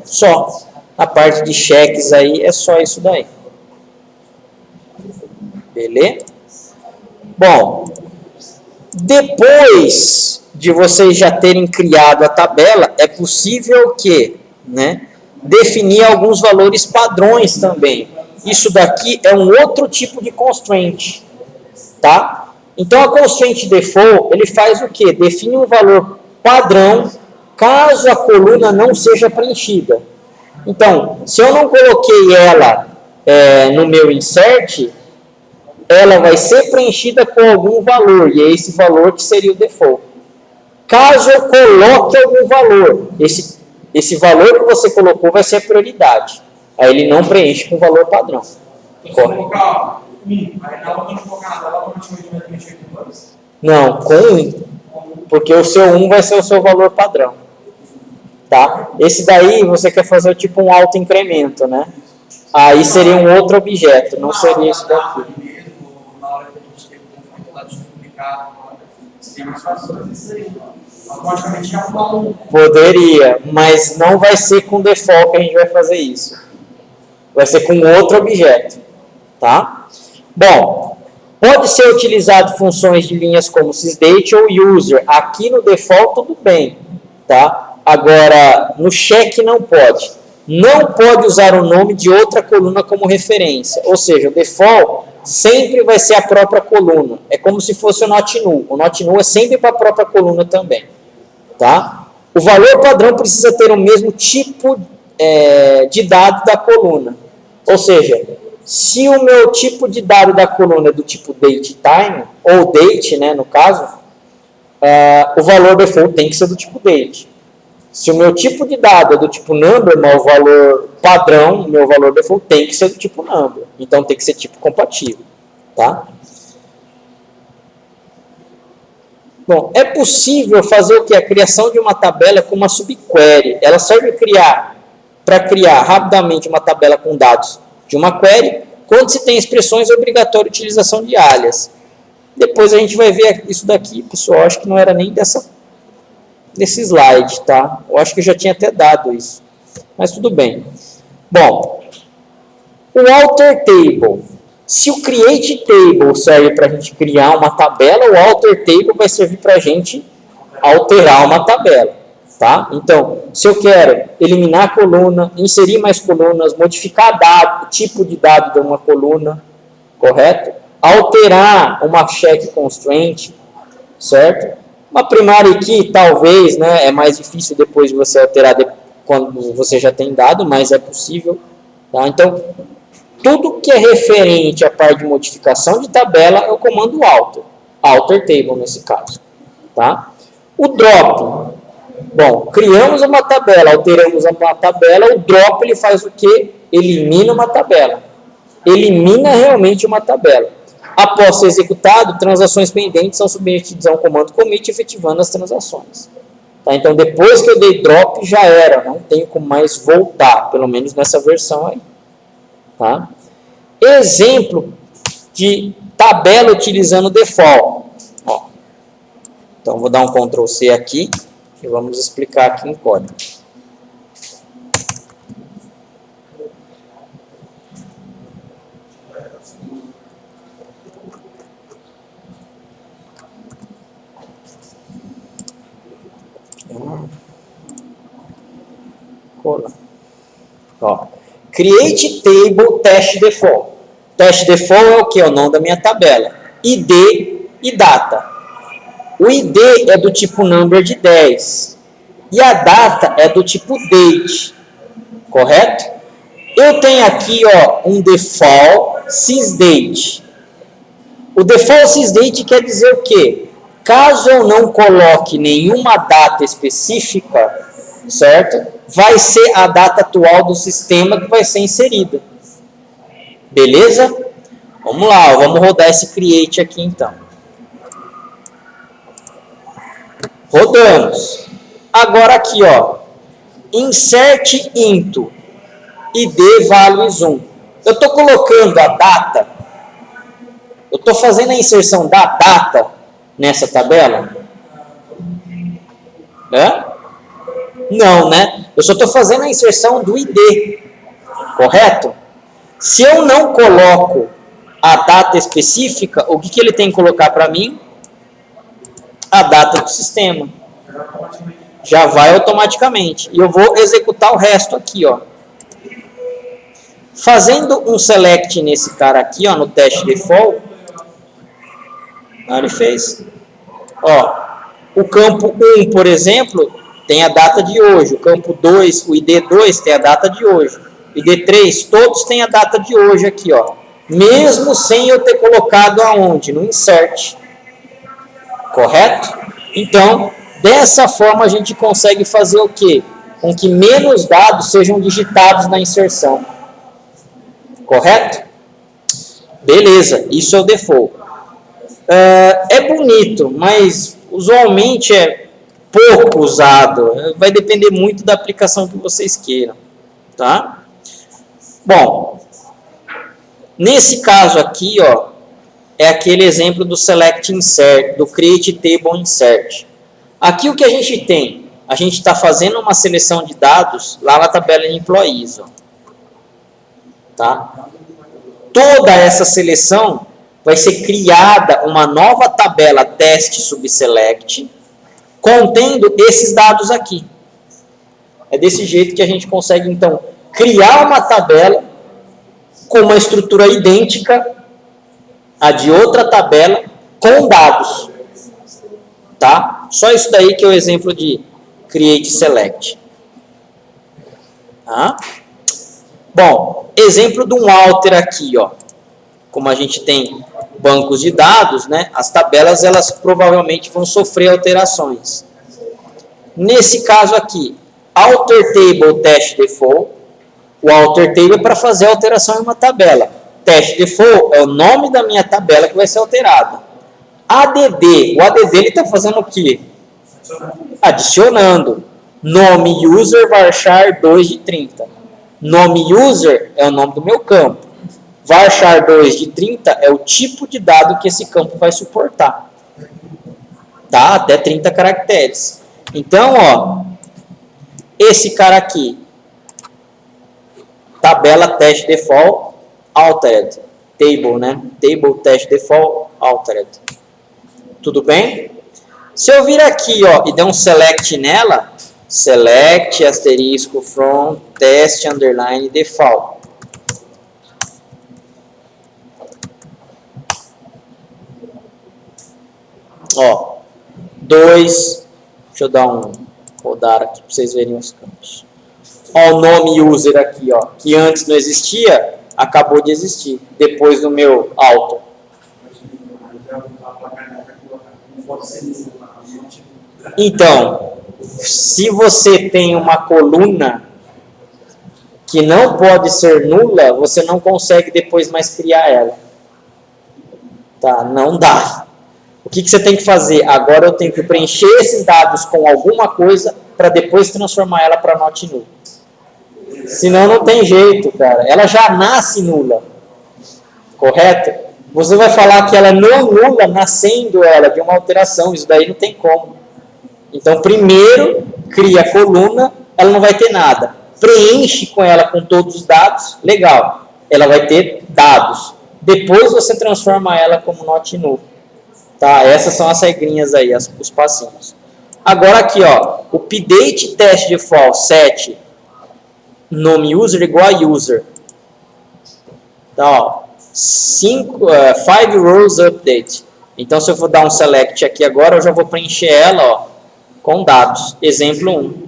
Só. A parte de cheques aí é só isso daí. Beleza? Bom, depois de vocês já terem criado a tabela, é possível que, né, definir alguns valores padrões também. Isso daqui é um outro tipo de constraint, tá? Então, a constraint default, ele faz o quê? Define um valor padrão caso a coluna não seja preenchida. Então, se eu não coloquei ela no meu insert, ela vai ser preenchida com algum valor, e é esse valor que seria o default. Caso eu coloque algum valor, esse valor que você colocou vai ser a prioridade. Aí ele não preenche com o valor padrão. Colocar 1, aí na outra não colocar nada, ela automaticamente vai preencher com 2? Não, com 1. Porque o seu 1 vai ser o seu valor padrão. Tá? Quesse daí você quer fazer tipo um autoincremento, né? Aí seria um outro objeto, não seria isso daqui. Na hora que a gente tem que lá de publicar, seria mais fácil fazer isso aí. Automaticamente já falou. Poderia, mas não vai ser com default que a gente vai fazer isso. Vai ser com outro objeto. Tá? Bom, pode ser utilizado funções de linhas como sysdate ou user. Aqui no default tudo bem. Tá? Agora, no check não pode. Não pode usar o nome de outra coluna como referência. Ou seja, o default sempre vai ser a própria coluna. É como se fosse o not null. O not null é sempre para a própria coluna também. Tá? O valor padrão precisa ter o mesmo tipo de dado da coluna. Ou seja, se o meu tipo de dado da coluna é do tipo date time, ou date, né, no caso, o valor default tem que ser do tipo date. Se o meu tipo de dado é do tipo number, mas o valor padrão, o meu valor default tem que ser do tipo number. Então tem que ser tipo compatível. Tá? Bom, é possível fazer o que? A criação de uma tabela com uma subquery. Ela serve para criar rapidamente uma tabela com dados de uma query, quando se tem expressões é obrigatória utilização de alias. Depois a gente vai ver isso daqui, pessoal, acho que não era nem dessa nesse slide, tá? Eu acho que eu já tinha até dado isso, mas tudo bem. Bom, o alter table. Se o create table serve para a gente criar uma tabela, o alter table vai servir para a gente alterar uma tabela, tá? Então, se eu quero eliminar a coluna, inserir mais colunas, modificar dado, tipo de dado de uma coluna, correto? Alterar uma check constraint, certo? Uma primária key, talvez, né, é mais difícil depois de você alterar quando você já tem dado, mas é possível, tá? Então, tudo que é referente à parte de modificação de tabela é o comando alter table nesse caso, tá? O drop, bom, criamos uma tabela, alteramos uma tabela, o drop ele faz o quê? Elimina uma tabela, elimina realmente uma tabela. Após ser executado, transações pendentes são submetidas a um comando commit, efetivando as transações. Tá? Então, depois que eu dei drop, já era, não tenho como mais voltar, pelo menos nessa versão aí. Tá? Exemplo de tabela utilizando default. Ó. Então, vou dar um Ctrl C aqui e vamos explicar aqui em código. Ó. Create table test default. Test default é o que? É o nome da minha tabela. ID e data. O ID é do tipo number de 10. E a data é do tipo date. Correto? Eu tenho aqui ó, um default sysdate. O default sysdate quer dizer o quê? Caso eu não coloque nenhuma data específica, certo? Vai ser a data atual do sistema que vai ser inserida. Beleza? Vamos lá, vamos rodar esse create aqui então. Rodamos. Agora aqui, ó, insert into id values 1. Eu estou colocando a data, eu estou fazendo a inserção da data nessa tabela? Não, né? Eu só estou fazendo a inserção do ID, correto? Se eu não coloco a data específica, o que ele tem que colocar para mim? A data do sistema. Já vai automaticamente. E eu vou executar o resto aqui, ó. Fazendo um select nesse cara aqui, ó, no teste default. Ele fez. Ó, o campo 1, por exemplo, tem a data de hoje. O campo 2, o ID2 tem a data de hoje. O ID3, todos têm a data de hoje aqui, ó. Mesmo sem eu ter colocado aonde? No insert. Correto? Então, dessa forma a gente consegue fazer o quê? Com que menos dados sejam digitados na inserção. Correto? Beleza, isso é o default. É bonito, mas usualmente é pouco usado. Vai depender muito da aplicação que vocês queiram. Tá? Bom, nesse caso aqui, ó, é aquele exemplo do select insert, do create table insert. Aqui o que a gente tem? A gente está fazendo uma seleção de dados lá na tabela de employees. Ó. Tá? Toda essa seleção vai ser criada uma nova tabela teste subselect contendo esses dados aqui. É desse jeito que a gente consegue, então, criar uma tabela com uma estrutura idêntica à de outra tabela com dados. Tá? Só isso daí que é o exemplo de create select. Tá? Bom, exemplo de um alter aqui, ó. Como a gente tem bancos de dados, né? As tabelas elas provavelmente vão sofrer alterações. Nesse caso aqui, alter table test default. O alter table é para fazer a alteração em uma tabela. Test default é o nome da minha tabela que vai ser alterada. ADD, o ADD ele está fazendo o quê? Adicionando. Nome user varchar 2 de 30. Nome user é o nome do meu campo. Varchar 2 de 30 é o tipo de dado que esse campo vai suportar. Tá? Até 30 caracteres. Então, ó, esse cara aqui, tabela test default altered, table, né? Table test default altered. Tudo bem? Se eu vir aqui, ó, e der um select nela, select asterisco from test underline default. Ó, 2, deixa eu dar um rodar aqui para vocês verem os campos. Ó, o nome user aqui, ó, que antes não existia, acabou de existir, depois do meu auto. Então, se você tem uma coluna que não pode ser nula, você não consegue depois mais criar ela. Tá? Não dá. O que você tem que fazer? Agora eu tenho que preencher esses dados com alguma coisa para depois transformar ela para not null. Senão não tem jeito, cara. Ela já nasce nula. Correto? Você vai falar que ela não nula nascendo ela de uma alteração. Isso daí não tem como. Então, primeiro, cria a coluna, ela não vai ter nada. Preenche com ela com todos os dados, legal. Ela vai ter dados. Depois você transforma ela como not null. Tá? Essas são as regrinhas aí, os passinhos. Agora aqui, ó, o update test default set nome user igual a user. Tá, ó, 5 rows update. Então, se eu for dar um select aqui agora, eu já vou preencher ela, ó, com dados. Exemplo 1.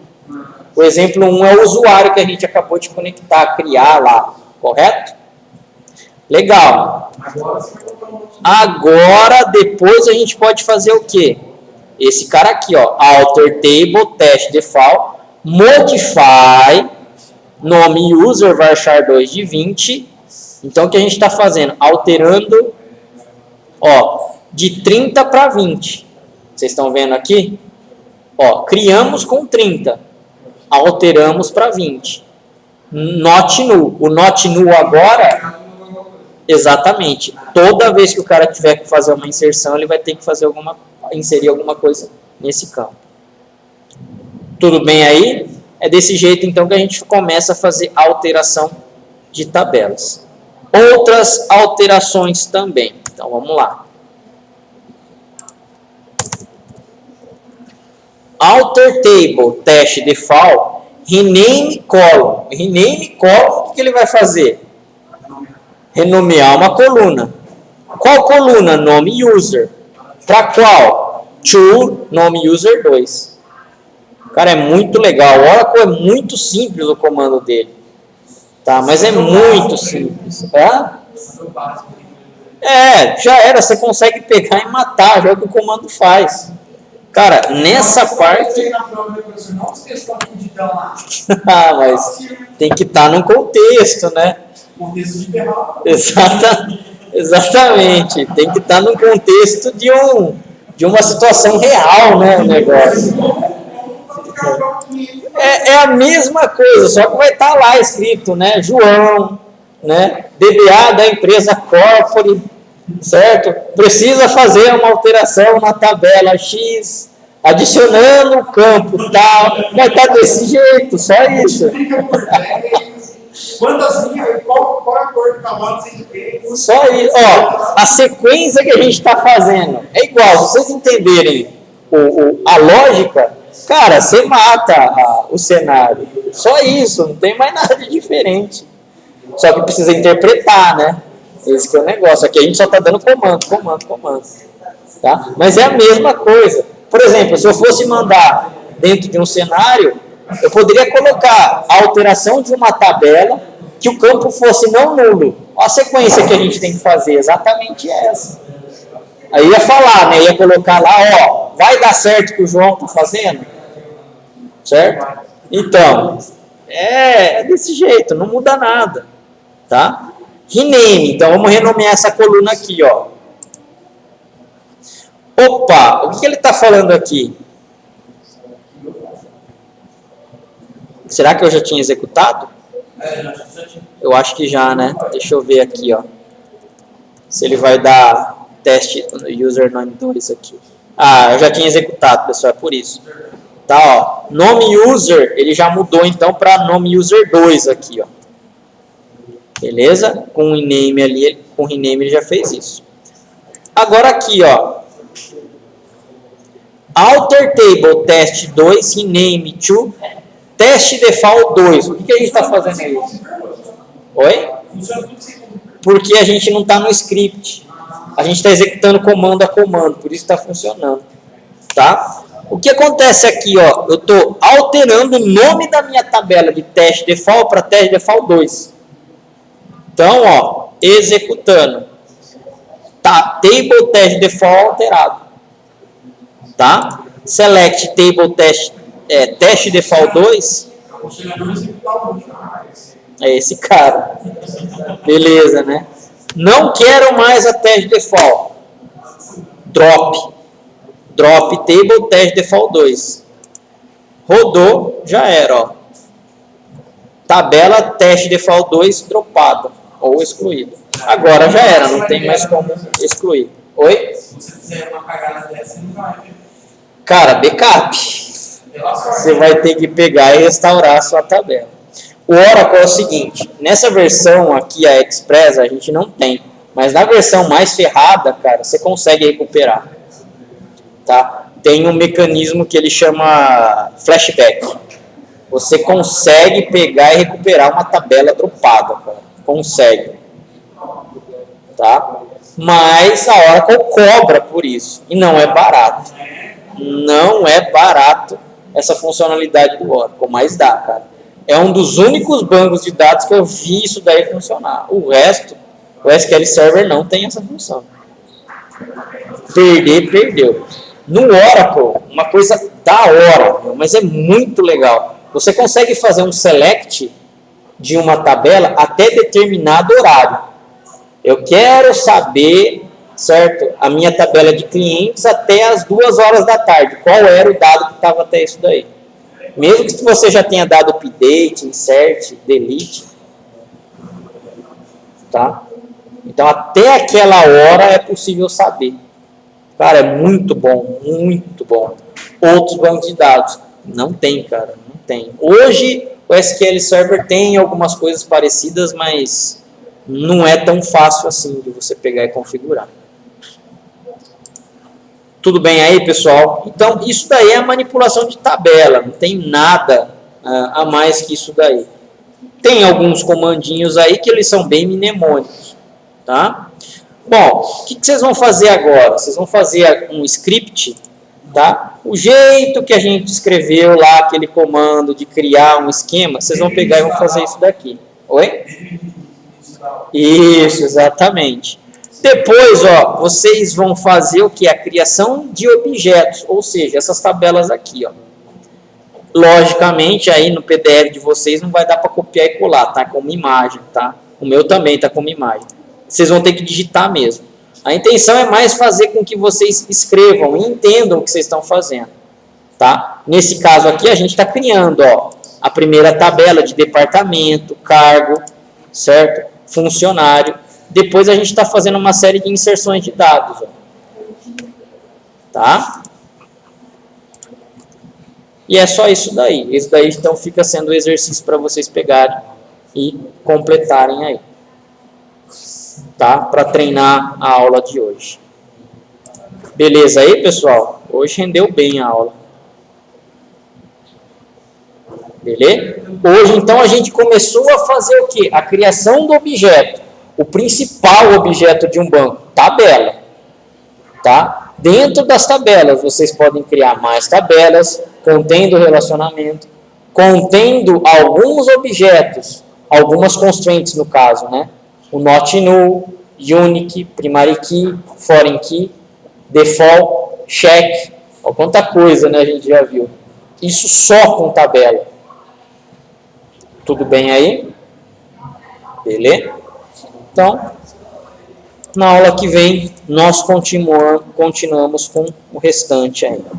O exemplo 1 é o usuário que a gente acabou de conectar, criar lá, correto? Legal. Agora, depois a gente pode fazer o quê? Esse cara aqui, ó, alter table test default, modify, nome user varchar 2 de 20. Então, o que a gente está fazendo? Alterando, ó, de 30 para 20. Vocês estão vendo aqui? Ó, criamos com 30, alteramos para 20. Not null. O not null agora, exatamente, toda vez que o cara tiver que fazer uma inserção, ele vai ter que fazer inserir alguma coisa nesse campo. Tudo bem aí? É desse jeito, então, que a gente começa a fazer alteração de tabelas. Outras alterações também. Então, vamos lá. Alter table test default rename column. Rename column, o que ele vai fazer? Renomear uma coluna. Qual coluna? Nome user. Para qual? To nome user 2. Cara, é muito legal. O Oracle é muito simples o comando dele. Tá? Mas é muito simples. Já era. Você consegue pegar e matar. Já é o que o comando faz. Cara, nessa parte... mas tem que estar num contexto, né? Exatamente. Tem que estar num contexto de uma situação real, né? O negócio. É a mesma coisa, só que vai estar lá escrito, né? João, né? DBA da empresa corporate, certo? Precisa fazer uma alteração na tabela X, adicionando o campo tal. Vai estar desse jeito, só isso. Quantas linhas? Qual é a cor do cavalo? Só isso. Ó, a sequência que a gente está fazendo é igual. Se vocês entenderem a lógica, cara, você mata o cenário. Só isso, não tem mais nada de diferente. Só que precisa interpretar, né? Esse que é o negócio. Aqui a gente só está dando comando. Tá? Mas é a mesma coisa. Por exemplo, se eu fosse mandar dentro de um cenário, eu poderia colocar a alteração de uma tabela que o campo fosse não nulo. A sequência que a gente tem que fazer, exatamente essa. Aí ia falar, né? Ia colocar lá, ó, vai dar certo o que o João está fazendo? Certo? Então, é desse jeito, não muda nada. Tá? Rename, então vamos renomear essa coluna aqui, ó. Opa, o que ele está falando aqui? Será que eu já tinha executado? Eu acho que já, né? Deixa eu ver aqui, ó. Se ele vai dar teste username 2 aqui. Ah, eu já tinha executado, pessoal, é por isso. Tá, ó. Nome user, ele já mudou então para nome user 2 aqui, ó. Beleza? Com o rename ali, com o rename ele já fez isso. Agora aqui, ó. Alter table test 2 rename to test default 2. O que a gente está fazendo aí? Oi? Porque a gente não está no script. A gente está executando comando a comando, por isso está funcionando. Tá? O que acontece aqui, ó? Eu estou alterando o nome da minha tabela de test default para test default 2. Então, ó, executando. Tá, table test default alterado. Tá? Select table test, test default 2. É esse cara. Beleza, né? Não quero mais a test default. Drop. Drop table test default 2. Rodou, já era, ó. Tabela test default 2 dropada ou excluída. Agora já era, não tem mais como excluir. Oi? Se você fizer uma cagada dessa, não vai. Cara, backup. Você vai ter que pegar e restaurar a sua tabela. O Oracle é o seguinte, nessa versão aqui, a Express, a gente não tem. Mas na versão mais ferrada, cara, você consegue recuperar. Tá? Tem um mecanismo que ele chama flashback. Você consegue pegar e recuperar uma tabela dropada, cara. Consegue. Tá? Mas a Oracle cobra por isso. E não é barato. Não é barato essa funcionalidade do Oracle, mas dá, cara. É um dos únicos bancos de dados que eu vi isso daí funcionar. O resto, o SQL Server não tem essa função. Perder, perdeu. No Oracle, uma coisa da hora, mas é muito legal. Você consegue fazer um select de uma tabela até determinado horário. Eu quero saber, certo, a minha tabela de clientes até as 2 horas da tarde. Qual era o dado que estava até isso daí? Mesmo que você já tenha dado update, insert, delete. Tá? Então, até aquela hora é possível saber. Cara, é muito bom, muito bom. Outros bancos de dados. Não tem, cara, não tem. Hoje, o SQL Server tem algumas coisas parecidas, mas não é tão fácil assim de você pegar e configurar. Tudo bem aí, pessoal? Então, isso daí é a manipulação de tabela. Não tem nada a mais que isso daí. Tem alguns comandinhos aí que eles são bem mnemônicos. Tá? Bom, o que vocês vão fazer agora? Vocês vão fazer um script, tá? O jeito que a gente escreveu lá, aquele comando de criar um esquema, vocês vão pegar e vão fazer isso daqui. Oi? Isso, exatamente. Depois, ó, vocês vão fazer o que? A criação de objetos, ou seja, essas tabelas aqui, ó. Logicamente, aí no PDF de vocês não vai dar para copiar e colar, tá? Como imagem, tá? O meu também tá como imagem. Vocês vão ter que digitar mesmo. A intenção é mais fazer com que vocês escrevam e entendam o que vocês estão fazendo, tá? Nesse caso aqui, a gente está criando, ó, a primeira tabela de departamento, cargo, certo? Funcionário. Depois a gente está fazendo uma série de inserções de dados, ó. Tá? E é só isso daí. Isso daí então fica sendo o exercício para vocês pegarem e completarem aí. Tá? Para treinar a aula de hoje. Beleza aí, pessoal? Hoje rendeu bem a aula. Beleza? Hoje, então, a gente começou a fazer o quê? A criação do objeto. O principal objeto de um banco, tabela. Tá? Dentro das tabelas, vocês podem criar mais tabelas, contendo relacionamento, contendo alguns objetos, algumas constraints no caso, né? O not null, unique, primary key, foreign key, default, check. Olha quanta coisa, né, a gente já viu. Isso só com tabela. Tudo bem aí? Beleza? Então, na aula que vem, nós continuamos com o restante ainda.